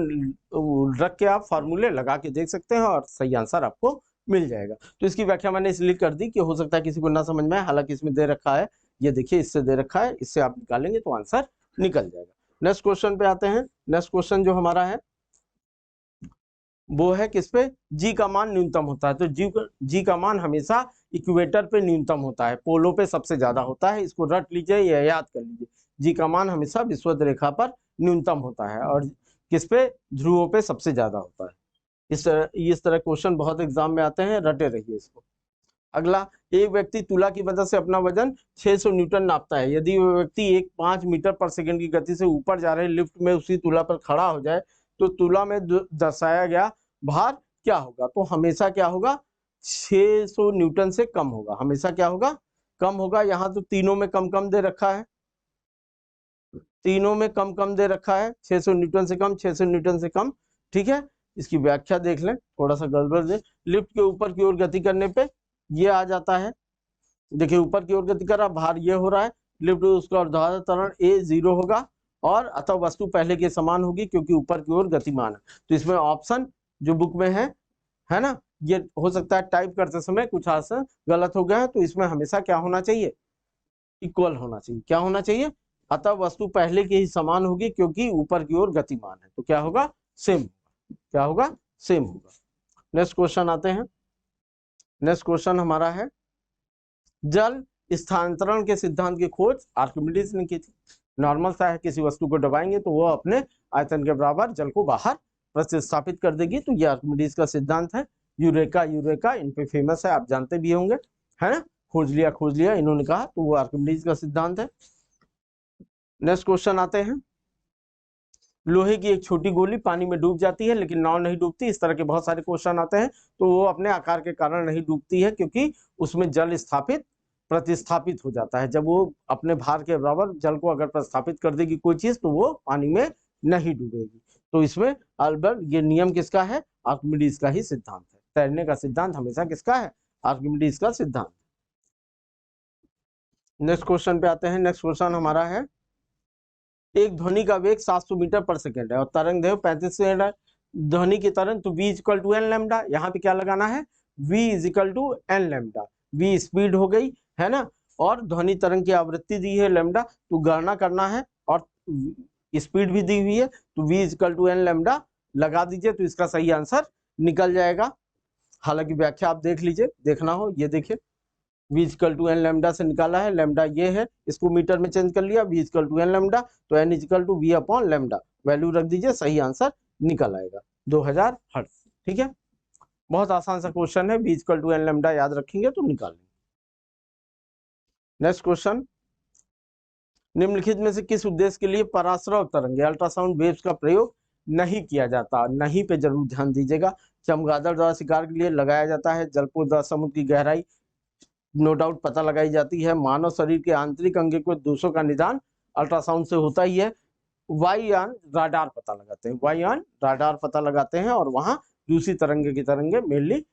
रख के आप फार्मूले लगा के देख सकते हैं और सही आंसर आपको मिल जाएगा। तो इसकी व्याख्या मैंने इसलिए कर दी कि हो सकता है किसी को ना समझ में आए, हालांकि इसमें दे रखा है, ये देखिए इससे दे रखा है, इससे आप निकालेंगे तो आंसर निकल जाएगा। नेक्स्ट क्वेश्चन पे आते हैं। नेक्स्ट क्वेश्चन जो हमारा है वो है किस पे, जी का मान न्यूनतम होता है। तो जी का मान हमेशा इक्वेटर पे न्यूनतम होता है, पोलों पे सबसे ज्यादा होता है, इसको रट लीजिए या याद कर लीजिए। जी का मान हमेशा विषुवत रेखा पर न्यूनतम होता है और किस पे, ध्रुवों पे सबसे ज्यादा होता है। इस तरह क्वेश्चन बहुत एग्जाम में आते हैं, रटे रहिए इसको। अगला, एक व्यक्ति तुला की मदद से अपना वजन 600 न्यूटन नापता है। यदि वह व्यक्ति 5 मीटर पर सेकंड की गति से ऊपर जा रहे लिफ्ट में उसी तुला पर खड़ा हो जाए, तो तुला में दर्शाया गया भार क्या होगा। तो हमेशा क्या होगा, 600 न्यूटन से कम होगा, हमेशा क्या होगा, कम होगा। यहाँ तो तीनों में कम कम दे रखा है, तीनों में कम कम दे रखा है, 600 न्यूटन से कम, 600 न्यूटन से कम, ठीक है। इसकी व्याख्या देख लें, थोड़ा सा गड़बड़ दे। लिफ्ट के ऊपर की ओर गति करने पे ये आ जाता है, देखिए ऊपर की ओर गति कर रहा, भार ये हो रहा है, लिफ्ट उसका ऊर्ध्वाधर त्वरण a 0 होगा और अतः वस्तु पहले के समान होगी क्योंकि ऊपर की ओर गतिमान है। तो इसमें ऑप्शन जो बुक में है ना, ये हो सकता है टाइप करते समय कुछ आंसर गलत हो गया है, तो इसमें हमेशा क्या होना चाहिए, इक्वल होना चाहिए। क्या होना चाहिए, अतः वस्तु पहले के ही समान होगी क्योंकि ऊपर की ओर गतिमान है, तो क्या होगा, सेम। क्या होगा, सेम होगा। नेक्स्ट क्वेश्चन आते हैं। नेक्स्ट क्वेश्चन हमारा है, जल स्थानांतरण के सिद्धांत की खोज आर्किमिडीज ने की थी। नॉर्मल सा है, किसी वस्तु को दबाएंगे तो वो अपने आयतन के बराबर जल को बाहर प्रतिस्थापित कर देगी, तो ये आर्किमिडीज का सिद्धांत है। यूरेका, यूरेका इन पे फेमस है, आप जानते भी होंगे, है ना, खोज लिया इन्होंने कहा, तो वो आर्किमिडीज का सिद्धांत है। नेक्स्ट क्वेश्चन आते हैं, लोहे की एक छोटी गोली पानी में डूब जाती है लेकिन नाव नहीं डूबती। इस तरह के बहुत सारे क्वेश्चन आते हैं, तो वो अपने आकार के कारण नहीं डूबती है क्योंकि उसमें जल प्रतिस्थापित हो जाता है। जब वो अपने भार के बराबर जल को अगर प्रतिस्थापित कर देगी कोई चीज, तो वो पानी में नहीं डूबेगी। तो इसमें अल्बर्ट, ये नियम किसका है, आर्किमिडीज का ही सिद्धांत है। तैरने का सिद्धांत हमेशा किसका है, आर्किमिडीज का सिद्धांत। नेक्स्ट क्वेश्चन पे आते हैं। नेक्स्ट क्वेश्चन हमारा है, एक ध्वनि का वेग 700 मीटर पर सेकेंड है और तरंग दैर्घ्य 35 सेकंड है। ध्वनि की तरंग, तो v equal to n lambda, यहाँ पे क्या लगाना है, v is equal to n lambda. v speed हो गई, है ना, और ध्वनि तरंग की आवृत्ति दी है लैम्डा, तो गणना करना है और स्पीड भी दी हुई है, तो v is equal to n lambda लगा दीजिए, तो इसका सही आंसर निकल जाएगा। हालांकि व्याख्या आप देख लीजिए, देखना हो, ये देखिए v equal to n lambda से निकाला है, लैम्डा ये है, इसको मीटर में चेंज कर लिया, v equal to n lambda, तो n equal to v upon lambda, value रख दीजिए, सही आंसर निकल आएगा 2000 हर्ट्ज। ठीक है, बहुत आसान सा क्वेश्चन है, v equal to n lambda याद रखेंगे तो निकाल लेंगे। नेक्स्ट क्वेश्चन, निम्नलिखित में से किस उद्देश्य के लिए पराश्रव तरंगे अल्ट्रासाउंड वेव्स का प्रयोग नहीं किया जाता। नहीं पे जरूर ध्यान दीजिएगा। चमगादड़ द्वारा शिकार के लिए लगाया जाता है, जलपोत द्वारा समुद्र की गहराई नो डाउट पता लगाई जाती है, मानव शरीर के आंतरिक अंग के दोषों का निदान अल्ट्रासाउंड से होता ही है, वायुयान राडार पता लगाते हैं, वायुयान राडार पता लगाते हैं, और वहां दूसरी तरंगे की तरंगे मेनली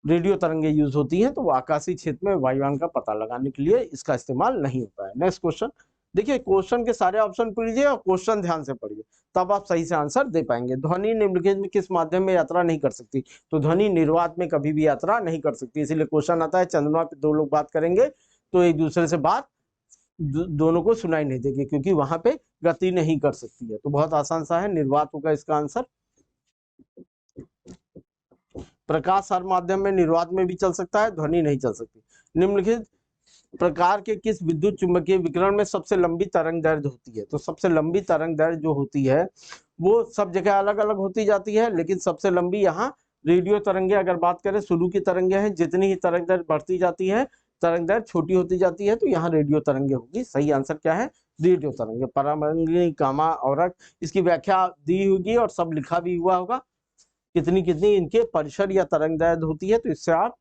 रेडियो तरंगे यूज होती हैं, तो वो आकाशीय क्षेत्र में वायुयान का पता लगाने के लिए इसका इस्तेमाल नहीं होता है। नेक्स्ट क्वेश्चन, देखिए क्वेश्चन के सारे ऑप्शन पढ़िए और क्वेश्चन ध्यान से पढ़िए, तब आप सही से आंसर दे पाएंगे। ध्वनि निम्नलिखित में किस माध्यम में यात्रा नहीं कर सकती, तो ध्वनि निर्वात में कभी भी यात्रा नहीं कर सकती, इसीलिए क्वेश्चन आता है चंद्रमा पे दो लोग बात करेंगे तो एक दूसरे से बात दोनों को सुनाई नहीं देगी क्योंकि वहां पे गति नहीं कर सकती है। तो बहुत आसान सा है, निर्वात होगा इसका आंसर। प्रकाश हर माध्यम में, निर्वात में भी चल सकता है, ध्वनि नहीं चल सकती। निम्नलिखित प्रकार के किस विद्युत चुंबकीय विकिरण में सबसे लंबी तरंग दैर्घ्य होती है, तो सबसे लंबी तरंग दैर्घ्य जो होती है वो सब जगह अलग अलग होती जाती है, लेकिन सबसे लंबी यहाँ रेडियो तरंगे अगर बात करें, शुरू की तरंगे हैं, जितनी ही तरंग दैर्घ्य बढ़ती जाती है तरंग दैर्घ्य छोटी होती जाती है, तो यहाँ रेडियो तरंगे होगी। सही आंसर क्या है, रेडियो तरंगे। पराबैंगनी, गामा, औरक, इसकी व्याख्या दी होगी और सब लिखा भी हुआ होगा, कितनी कितनी इनके परिसर या तरंग दैर्घ्य होती है, तो इससे आप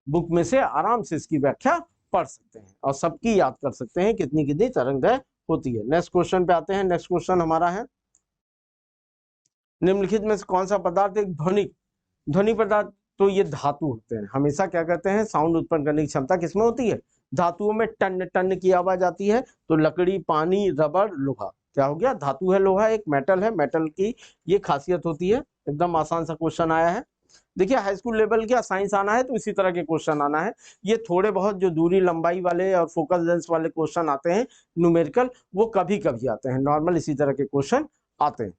बुक में से आराम से इसकी व्याख्या पढ़ सकते हैं और सबकी याद कर सकते हैं कितनी कितनी तरंग दैर्घ्य होती है। नेक्स्ट क्वेश्चन पे आते हैं। नेक्स्ट क्वेश्चन हमारा है, निम्नलिखित में से कौन सा पदार्थ एक ध्वनि पदार्थ, तो ये धातु होते हैं। हमेशा क्या कहते हैं, साउंड उत्पन्न करने की क्षमता किसमें होती है, धातुओं में। टन टन की आवाज आती है, तो लकड़ी, पानी, रबर, लोहा, क्या हो गया, धातु है, लोहा एक मेटल है, मेटल की ये खासियत होती है। एकदम आसान सा क्वेश्चन आया है। देखिए हाई स्कूल लेवल का साइंस आना है तो इसी तरह के क्वेश्चन आना है। ये थोड़े बहुत जो दूरी लंबाई वाले और फोकस लेंस वाले क्वेश्चन आते हैं न्यूमेरिकल, वो कभी कभी आते हैं, नॉर्मल इसी तरह के क्वेश्चन आते हैं।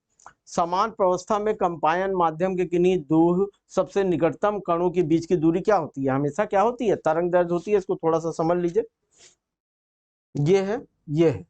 समान प्रावस्था में कंपायन माध्यम के किन्हीं दो सबसे निकटतम कणों के बीच की दूरी क्या होती है, हमेशा क्या होती है, तरंग दैर्घ्य होती है। इसको थोड़ा सा समझ लीजिए, ये है, ये है,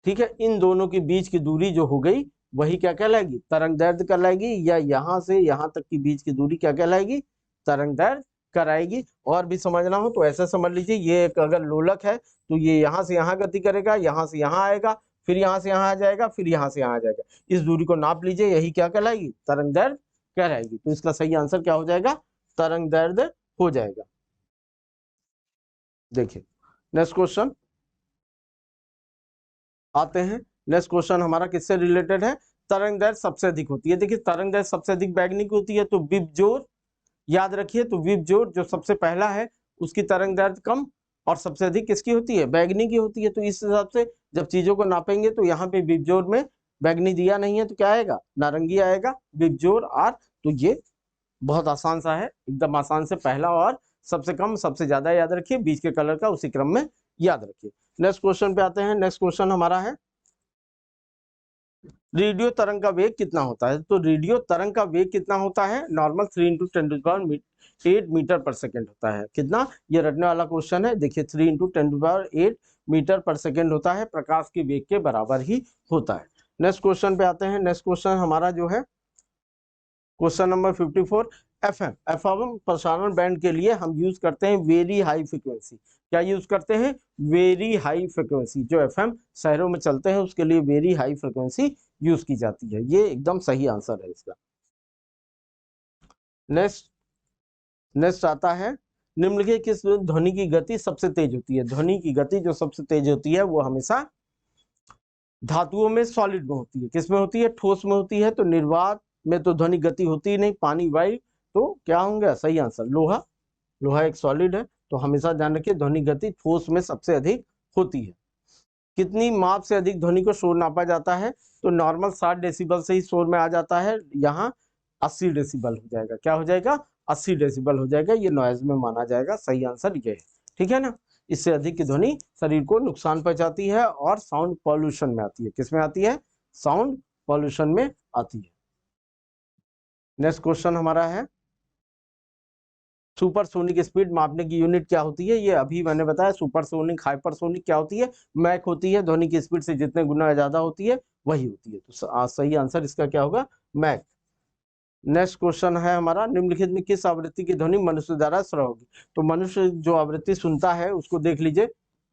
ठीक है, इन दोनों के बीच की दूरी जो हो गई वही क्या कहलाएगी, तरंग दैर्घ्य कहलाएगी, या यहां से यहां तक की बीच की दूरी क्या कहलाएगी, तरंग दैर्घ्य कराएगी। और भी समझना हो तो ऐसा समझ लीजिए, ये एक अगर लोलक है तो ये यहां से यहां गति करेगा, यहां से यहां आएगा, फिर यहां से यहां आ जाएगा, फिर यहां से यहां आ जाएगा, इस दूरी को नाप लीजिए, यही क्या कहलाएगी, तरंग दैर्घ्य कहलाएगी। तो इसका सही आंसर क्या हो जाएगा, तरंग दैर्घ्य हो जाएगा। देखिए नेक्स्ट क्वेश्चन आते हैं। नेक्स्ट क्वेश्चन हमारा किससे रिलेटेड है, तरंग दैर्घ्य सबसे अधिक होती है। देखिए तरंग दैर्घ्य सबसे अधिक बैगनी की होती है, तो विबजोर याद रखिए, तो विबजोर जो सबसे पहला है उसकी तरंग दैर्घ्य कम और सबसे अधिक किसकी होती है, बैगनी की होती है। तो इस हिसाब से जब चीजों को नापेंगे तो यहाँ पे विबजोर में बैगनी दिया नहीं है तो क्या आएगा, नारंगी आएगा, विबजोर आर। तो ये बहुत आसान सा है, एकदम आसान से पहला और सबसे कम सबसे ज्यादा याद रखिए, बीच के कलर का उसी क्रम में याद रखिए। नेक्स्ट क्वेश्चन पे आते हैं। नेक्स्ट क्वेश्चन हमारा है रेडियो तरंग का वेग कितना होता है। तो रेडियो तरंग का वेग कितना होता है, नॉर्मल 3 × 10⁸ मीटर पर सेकेंड होता है। कितना, ये रटने वाला क्वेश्चन है। देखिए 3 × 10⁸ मीटर पर सेकेंड होता है, प्रकाश के वेग के बराबर ही होता है। नेक्स्ट क्वेश्चन पे आते हैं। नेक्स्ट क्वेश्चन हमारा जो है क्वेश्चन नंबर 54, एफएम प्रसारण बैंड के लिए हम यूज करते हैं वेरी हाई फ्रीक्वेंसी। क्या यूज करते हैं, वेरी हाई फ्रीक्वेंसी। जो एफएम शहरों में चलते हैं उसके लिए वेरी हाई फ्रीक्वेंसी यूज की जाती है। ये एकदम सही आंसर है इसका। नेक्स्ट आता है, निम्नलिखित किस ध्वनि की गति सबसे तेज होती है। ध्वनि की गति जो सबसे तेज होती है वो हमेशा धातुओं में सॉलिड में होती है। किस में होती है, ठोस में होती है। तो निर्वात में तो ध्वनि गति होती ही नहीं, पानी वायु, तो क्या होंगे, सही आंसर लोहा। लोहा एक सॉलिड है, तो हमेशा ध्यान रखिए ध्वनि गति ठोस में सबसे अधिक होती है। कितनी माप से अधिक ध्वनि को शोर नापा जाता है। तो नॉर्मल 60 डेसिबल से ही शोर में आ जाता है, यहाँ 80 डेसिबल हो जाएगा। क्या हो जाएगा, 80 डेसिबल हो जाएगा, ये नॉइज में माना जाएगा। सही आंसर ये है, ठीक है ना। इससे अधिक की ध्वनि शरीर को नुकसान पहुंचाती है और साउंड पॉल्यूशन में आती है। किसमें आती है, साउंड पॉल्यूशन में आती है। नेक्स्ट क्वेश्चन हमारा है सुपरसोनिक स्पीड मापने की यूनिट क्या होती है। ये अभी मैंने बताया, सुपरसोनिक हाइपरसोनिक क्या होती है, मैक होती है। ध्वनि की स्पीड से जितने गुना ज्यादा होती है वही होती है। तो सही आंसर इसका क्या होगा, मैक। नेक्स्ट क्वेश्चन है हमारा, निम्नलिखित में किस आवृत्ति की ध्वनि मनुष्य द्वारा श्रवण होगी। तो मनुष्य जो आवृत्ति सुनता है उसको देख लीजिए,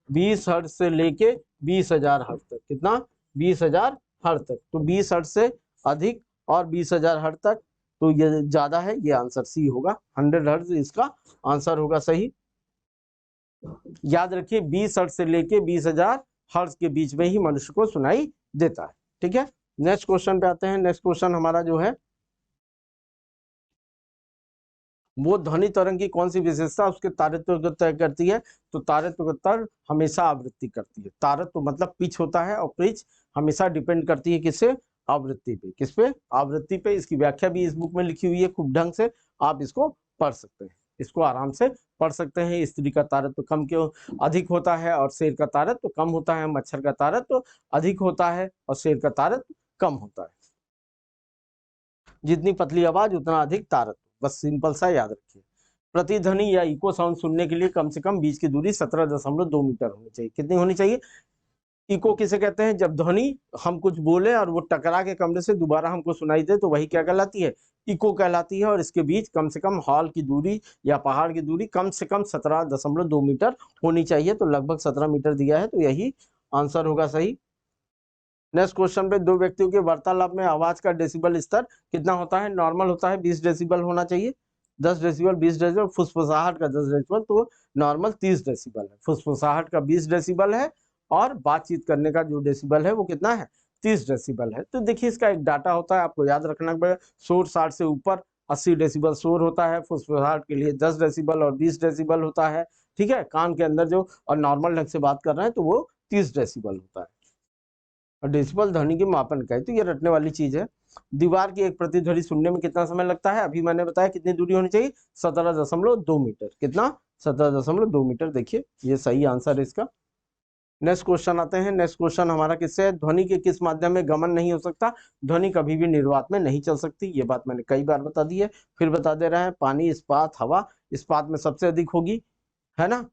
20 हर्ट्ज से लेके 20,000 हर्ट्ज तक। कितना, 20,000 हर्ट्ज तक। तो 20 हर्ट्ज से अधिक और 20,000 हर्ट्ज तक, तो ये ज्यादा है, ये आंसर सी होगा। 100 हर्ट्ज इसका आंसर होगा सही। याद रखिए 20 हर्ट्ज से लेके 20,000 हर्ट्ज के बीच में ही मनुष्य को सुनाई देता है, ठीक है। नेक्स्ट क्वेश्चन पे आते हैं। नेक्स्ट क्वेश्चन हमारा जो है वो ध्वनि तरंग की कौन सी विशेषता उसके तारत्व को तय करती है। तो तारत्व का तर हमेशा आवृत्ति करती है। तारत्व मतलब पिच होता है और पिच हमेशा डिपेंड करती है किससे, आवृत्ति पे। किस पे, आवृत्ति पे। इसकी व्याख्या भी इस बुक में लिखी हुई है खूब ढंग से, आप इसको पढ़ सकते हैं, इसको आराम से पढ़ सकते हैं। स्त्री का तारत्व कम क्यों अधिक होता है और शेर का तारत्व कम होता है, मच्छर का तारत्व अधिक होता है और शेर का तारत्व कम होता है। जितनी पतली आवाज उतना अधिक तारत्व, बस सिंपल सा याद रखिए। प्रतिध्वनि या इको साउंड सुनने के लिए कम से कम बीच की दूरी 17.2 मीटर होनी चाहिए। कितनी होनी चाहिए, इको किसे कहते हैं, जब ध्वनि हम कुछ बोले और वो टकरा के कमरे से दोबारा हमको सुनाई दे तो वही क्या कहलाती है, इको कहलाती है। और इसके बीच कम से कम हॉल की दूरी या पहाड़ की दूरी कम से कम 17.2 मीटर होनी चाहिए। तो लगभग 17 मीटर दिया है, तो यही आंसर होगा सही। नेक्स्ट क्वेश्चन पे, दो व्यक्तियों के वार्तालाप में आवाज का डेसिबल स्तर कितना होता है। नॉर्मल होता है 20 डेसिबल होना चाहिए, 10 डेसिबल 20 डेसिबल। फुसफुसाहट का 10 डेसिबल, तो नॉर्मल 30 डेसिबल है। फुसफुसाहट का 20 डेसिबल है और बातचीत करने का जो डेसिबल है वो कितना है, 30 डेसिबल है। तो देखिए इसका एक डाटा होता है, आपको याद रखना पड़ेगा। शोर 60 से ऊपर 80 डेसिबल शोर होता है। फुसफुसाहट के लिए 10 डेसिबल और 20 डेसिबल होता है, ठीक है। कान के अंदर जो और नॉर्मल ढंग से बात कर रहे हैं तो वो 30 डेसिबल होता है। और डेसिबल ध्वनि के मापन का है, तो ये रटने वाली चीज है। दीवार की एक प्रतिध्वनि सुनने में कितना समय लगता है, अभी मैंने बताया कितनी दूरी होनी चाहिए, 17.2 मीटर। कितना, 17.2 मीटर। देखिए ये सही आंसर है इसका। नेक्स्ट क्वेश्चन आते हैं। नेक्स्ट क्वेश्चन हमारा किससे है, ध्वनि के किस माध्यम में गमन नहीं हो सकता। ध्वनि कभी भी निर्वात में नहीं चल सकती, ये बात मैंने कई बार बता दी है, फिर बता दे रहे हैं। पानी, इस्पात, हवा। इस्पात में सबसे अधिक होगी, है ना,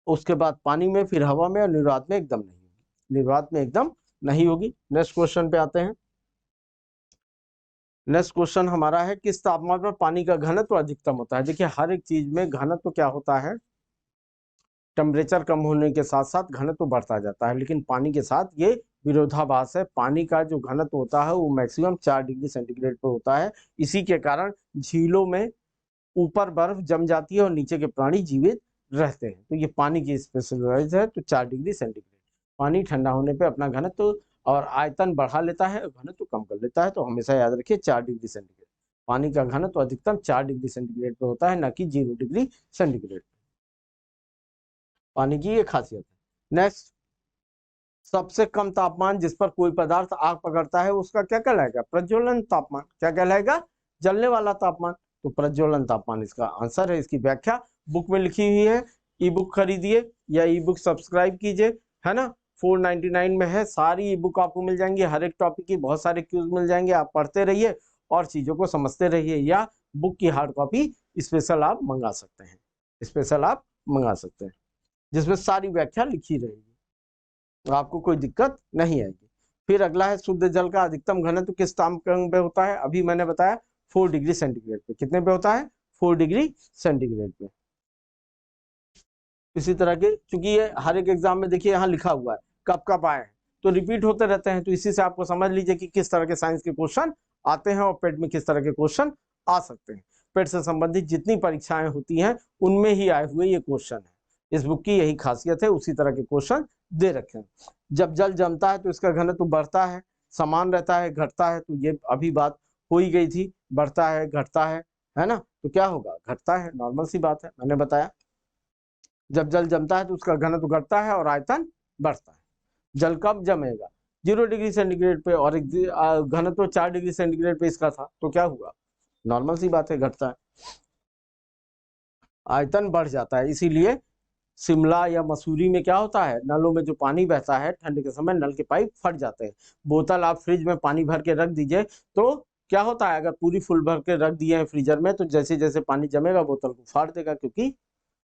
उसके बाद पानी में, फिर हवा में, और निर्वात में एकदम नहीं होगी, निर्वात में एकदम नहीं होगी। नेक्स्ट क्वेश्चन पे आते हैं। नेक्स्ट क्वेश्चन हमारा है किस तापमान पर पानी का घनत्व अधिकतम होता है। देखिए हर एक चीज में घनत्व क्या होता है, टेम्परेचर कम होने के साथ साथ घनत्व बढ़ता जाता है, लेकिन पानी के साथ ये विरोधाभास है। पानी का जो घनत्व होता है वो मैक्सिमम 4 डिग्री सेंटीग्रेड पर होता है। इसी के कारण झीलों में ऊपर बर्फ जम जाती है और नीचे के प्राणी जीवित रहते हैं। तो ये पानी की स्पेशलाइज है, तो 4 डिग्री सेंटीग्रेड। पानी ठंडा होने पे अपना घनत्व और आयतन बढ़ा लेता है, घनत्व कम कर लेता है। तो हमेशा याद रखिए 4 डिग्री सेंटीग्रेड। पानी का घनत्व अधिकतम 4 डिग्री सेंटीग्रेड पे होता है, न कि 0 डिग्री सेंटीग्रेड। पानी की ये खासियत है। नेक्स्ट, सबसे कम तापमान जिस पर कोई पदार्थ आग पकड़ता है उसका क्या कहलाएगा? प्रज्वलन तापमान। क्या कहलाएगा? जलने वाला तापमान। तो प्रज्वलन तापमान इसका आंसर है। इसकी व्याख्या बुक में लिखी हुई है, ई बुक खरीदिए या ई बुक सब्सक्राइब कीजिए, है ना। 499 में है, सारी ई बुक आपको मिल जाएंगी, हर एक टॉपिक की बहुत सारे क्यूज मिल जाएंगे। आप पढ़ते रहिए और चीजों को समझते रहिए, या बुक की हार्ड कॉपी स्पेशल आप मंगा सकते हैं, स्पेशल आप मंगा सकते हैं, जिसमें सारी व्याख्या लिखी रहेगी, तो आपको कोई दिक्कत नहीं आएगी। फिर अगला है, शुद्ध जल का अधिकतम घनत्व किस तापक्रम पे होता है? अभी मैंने बताया 4 डिग्री सेंटीग्रेड पे। कितने पे होता है? 4 डिग्री सेंटीग्रेड पे। इसी तरह के, चूंकि ये हर एक एग्जाम में देखिए यहाँ लिखा हुआ है कब कब आए हैं, तो रिपीट होते रहते हैं, तो इसी से आपको समझ लीजिए कि किस तरह के साइंस के क्वेश्चन आते हैं और पेट में किस तरह के क्वेश्चन आ सकते हैं। पेट से संबंधित जितनी परीक्षाएं होती हैं उनमें ही आए हुए ये क्वेश्चन है। इस बुक की यही खासियत है, उसी तरह के क्वेश्चन दे रखे हैं। जब जल जमता है तो इसका घनत्व बढ़ता है, समान रहता है, घटता है? तो ये अभी बात हो ही गई थी, बढ़ता है घटता है ना। तो क्या होगा? घटता है, नॉर्मल सी बात है, मैंने बताया। जब जल जमता है तो उसका घनत्व घटता है और आयतन बढ़ता है। जल कब जमेगा? 0 डिग्री सेंटीग्रेड पे, और घनत्व 4 डिग्री सेंटीग्रेड पे इसका था, तो क्या हुआ? नॉर्मल सी बात है, घटता है, आयतन बढ़ जाता है। इसीलिए शिमला या मसूरी में क्या होता है, नलों में जो पानी बहता है ठंड के समय नल के पाइप फट जाते हैं। बोतल आप फ्रिज में पानी भर के रख दीजिए तो क्या होता है, अगर पूरी फुल भर के रख दिए हैं फ्रीजर में, तो जैसे जैसे पानी जमेगा बोतल को फाड़ देगा, क्योंकि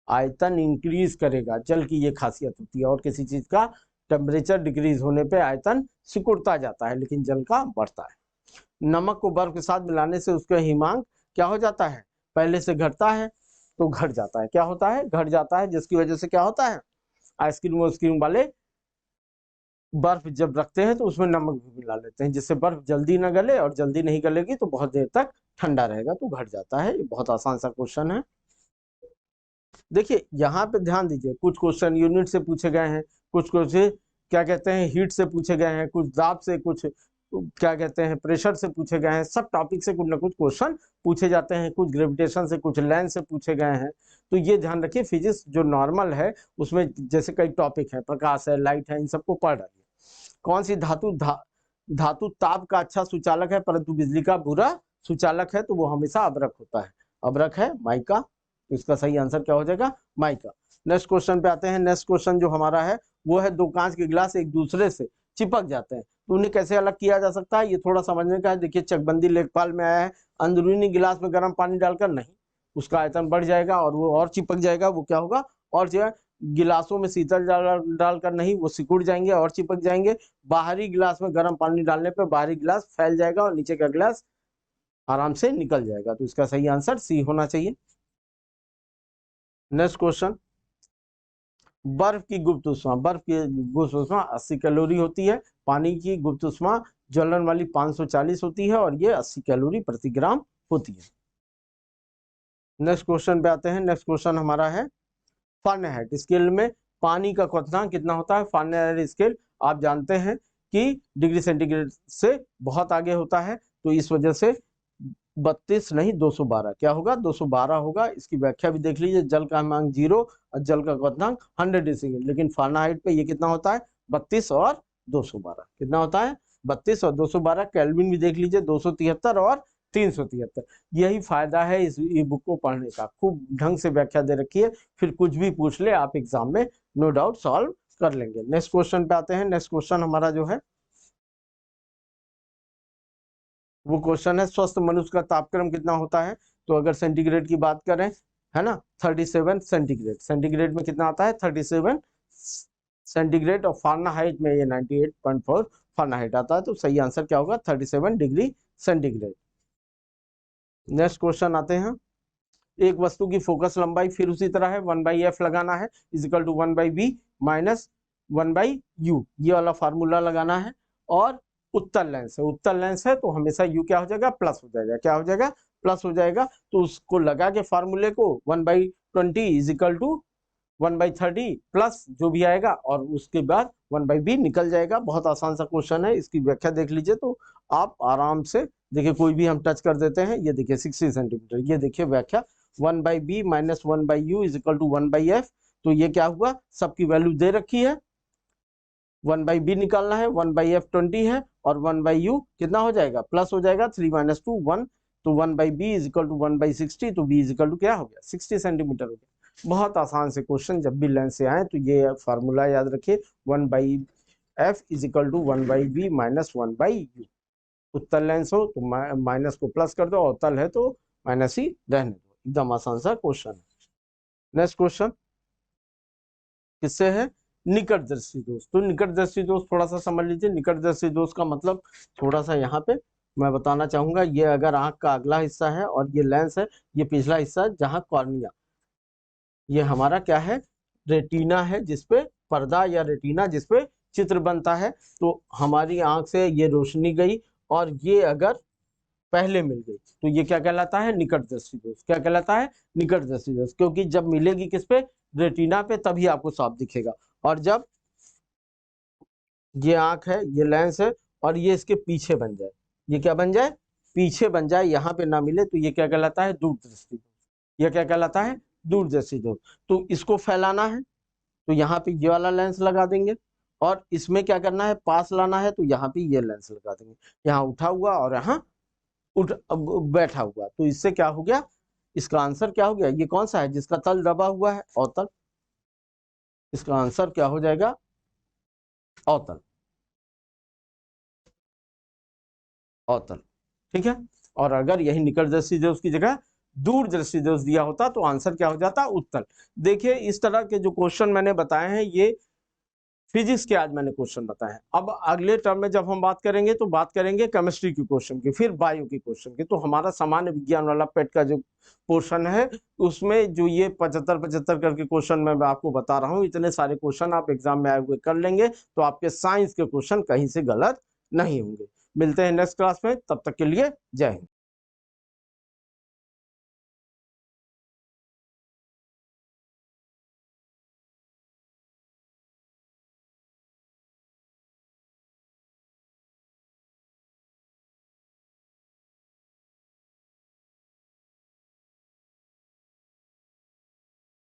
आयतन इंक्रीज करेगा। जल की ये खासियत होती है। और किसी चीज का टेम्परेचर डिक्रीज होने पे आयतन सिकुड़ता जाता है, लेकिन जल का बढ़ता है। नमक को बर्फ के साथ मिलाने से उसका हिमांक क्या हो जाता है? पहले से घटता है तो घट जाता है। क्या होता है? घट जाता है, जिसकी वजह से क्या होता है, आइसक्रीम वाइसक्रीम वाले बर्फ जब रखते हैं तो उसमें नमक भी मिला लेते हैं, जिससे बर्फ जल्दी ना गले, और जल्दी नहीं गलेगी तो बहुत देर तक ठंडा रहेगा, तो घट जाता है। ये बहुत आसान सा क्वेश्चन है। देखिए यहाँ पे ध्यान दीजिए, कुछ क्वेश्चन यूनिट से पूछे गए हैं, कुछ क्वेश्चन क्या कहते हैं हीट से पूछे गए हैं, कुछ दाब से, कुछ क्या कहते हैं प्रेशर से पूछे गए हैं। सब टॉपिक से कुछ ना कुछ क्वेश्चन पूछे जाते हैं, कुछ ग्रेविटेशन से, कुछ लेंस से पूछे गए हैं। तो ये ध्यान रखिए, फिजिक्स जो नॉर्मल है उसमें जैसे कई टॉपिक है, प्रकाश है, लाइट है, इन सबको पढ़ रही है। कौन सी धातु ताप का अच्छा सुचालक है परंतु बिजली का बुरा सुचालक है? तो वो हमेशा अभ्रक होता है। अभ्रक है माइका, तो इसका सही आंसर क्या हो जाएगा? माइका। नेक्स्ट क्वेश्चन पे आते हैं। नेक्स्ट क्वेश्चन जो हमारा है वो है, दो कांच के गिलास एक दूसरे से चिपक जाते हैं, तो उन्हें कैसे अलग किया जा सकता है? ये थोड़ा समझने का है। देखिए चकबंदी लेखपाल में आया है, अंदरूनी गिलास में गर्म पानी डालकर नहीं, उसका आयतन बढ़ जाएगा और वो और चिपक जाएगा। वो क्या होगा? और जो है गिलासों में शीतल डालकर नहीं, वो सिकुड़ जाएंगे और चिपक जाएंगे। बाहरी गिलास में गर्म पानी डालने पर बाहरी गिलास फैल जाएगा और नीचे का गिलास आराम से निकल जाएगा। तो इसका सही आंसर सी होना चाहिए। नेक्स्ट क्वेश्चन, बर्फ की गुप्त उष्मा, बर्फ की गुप्त उष्मा 80 कैलोरी होती है। पानी की गुप्त उष्मा ज्वलन वाली 540 होती है और ये 80 कैलोरी प्रति ग्राम होती है। नेक्स्ट क्वेश्चन पे आते हैं। नेक्स्ट क्वेश्चन हमारा है, फारेनहाइट स्केल में पानी का क्वथनांक कितना होता है? फारेनहाइट स्केल आप जानते हैं कि डिग्री सेंटीग्रेड से बहुत आगे होता है, तो इस वजह से 32 नहीं 212 क्या होगा? 212 होगा। इसकी व्याख्या भी देख लीजिए, जल का हिमांक 0 और जल का क्वथनांक 100 डिग्री, लेकिन फारेनहाइट पे ये कितना होता है? 32 और 212। कितना होता है? 32 और 212। केल्विन भी देख लीजिए, 273 और 373। यही फायदा है इस बुक को पढ़ने का, खूब ढंग से व्याख्या दे रखी है, फिर कुछ भी पूछ ले आप एग्जाम में नो डाउट सॉल्व कर लेंगे। नेक्स्ट क्वेश्चन पे आते हैं। नेक्स्ट क्वेश्चन हमारा जो है वो क्वेश्चन है, स्वस्थ मनुष्य का तापक्रम कितना होता है? तो अगर सेंटीग्रेड की बात करें, है ना, 37 सेंटीग्रेड। सेंटीग्रेड में कितना आता है? 37 सेंटीग्रेड, और फारेनहाइट में ये 98.4 फारेनहाइट आता है। तो सही आंसर क्या होगा? 37 डिग्री सेंटीग्रेड। नेक्स्ट क्वेश्चन आते हैं, एक वस्तु की फोकस लंबाई फिर उसी तरह है, 1/f लगाना है is equal to 1/b minus 1/u, ये वाला फार्मूला लगाना है। और उत्तल लेंस है, उत्तल लेंस है तो हमेशा u क्या हो जाएगा? प्लस हो जाएगा। क्या हो जाएगा? प्लस हो जाएगा। तो उसको लगा के फार्मूले को 1/20 इजिकल टू 1/30 प्लस जो भी आएगा और उसके बाद 1/b निकल जाएगा। बहुत आसान सा क्वेश्चन है, इसकी व्याख्या देख लीजिए तो आप आराम से देखिए, कोई भी हम टच कर देते हैं, ये देखिए 60 सेंटीमीटर, ये देखिए व्याख्या 1/b minus 1/u is equal to 1/f। तो ये क्या हुआ, सबकी वैल्यू दे रखी है, 1/b निकालना है, 1/f 20 है और 1/u कितना हो जाएगा, प्लस हो जाएगा, 3 माइनस 2 1, तो 1/b इज इक्वल टू 1/60, तो b इज इक्वल टू क्या हो गया, 60 सेंटीमीटर हो गया। बहुत आसान से क्वेश्चन, जब भी लेंस से आए तो ये फार्मूला याद रखिए, 1/f is equal to 1/b minus 1/u। उत्तल लेंस हो तो माइनस को प्लस कर दो, और तल है तो माइनस ही रहने दो। एकदम आसान सा क्वेश्चन है। नेक्स्ट क्वेश्चन किससे है, निकटदर्शी दोष। तो निकटदर्शी दोष थोड़ा सा समझ लीजिए। निकटदर्शी दोष का मतलब थोड़ा सा यहाँ पे मैं बताना चाहूंगा, ये अगर आंख का अगला हिस्सा है और ये लेंस है, ये पिछला हिस्सा जहाँ कॉर्निया, ये हमारा क्या है, रेटिना है, जिसपे पर्दा या रेटिना जिसपे चित्र बनता है। तो हमारी आंख से ये रोशनी गई और ये अगर पहले मिल गई तो ये क्या कहलाता है, निकटदर्शी दोष। क्या कहलाता है, निकटदर्शी दोष, क्योंकि जब मिलेगी किस पे, रेटिना पे, तभी आपको साफ दिखेगा। और जब ये आंख है, ये लेंस है और ये इसके पीछे बन जाए, ये क्या बन जाए, पीछे बन जाए, यहाँ पे ना मिले, तो ये क्या कहलाता है, दूरदृष्टि दोष। ये क्या कहलाता है, दूरदर्शी दोष। तो इसको फैलाना है तो यहाँ पे ये वाला लेंस लगा देंगे, और इसमें क्या करना है, पास लाना है तो यहाँ पे ये लेंस लगा देंगे। यहाँ उठा हुआ और यहाँ बैठा हुआ, तो इससे क्या हो गया, इसका आंसर क्या हो गया, ये कौन सा है जिसका तल दबा हुआ है, अवतल। इसका आंसर क्या हो जाएगा, अवतल, अवतल। ठीक है। और अगर यही निकटदर्शी दोष की जगह दूरदर्शी दोष दिया होता तो आंसर क्या हो जाता, उत्तल। देखिए, इस तरह के जो क्वेश्चन मैंने बताए हैं, ये फिजिक्स के आज मैंने क्वेश्चन बताए हैं। अब अगले टर्म में जब हम बात करेंगे तो बात करेंगे केमिस्ट्री की क्वेश्चन की, फिर बायो की क्वेश्चन की। तो हमारा सामान्य विज्ञान वाला पेट का जो पोर्शन है, उसमें जो ये 75 करके क्वेश्चन मैं आपको बता रहा हूँ, इतने सारे क्वेश्चन आप एग्जाम में आए हुए कर लेंगे तो आपके साइंस के क्वेश्चन कहीं से गलत नहीं होंगे। मिलते हैं नेक्स्ट क्लास में, तब तक के लिए जय हिंद।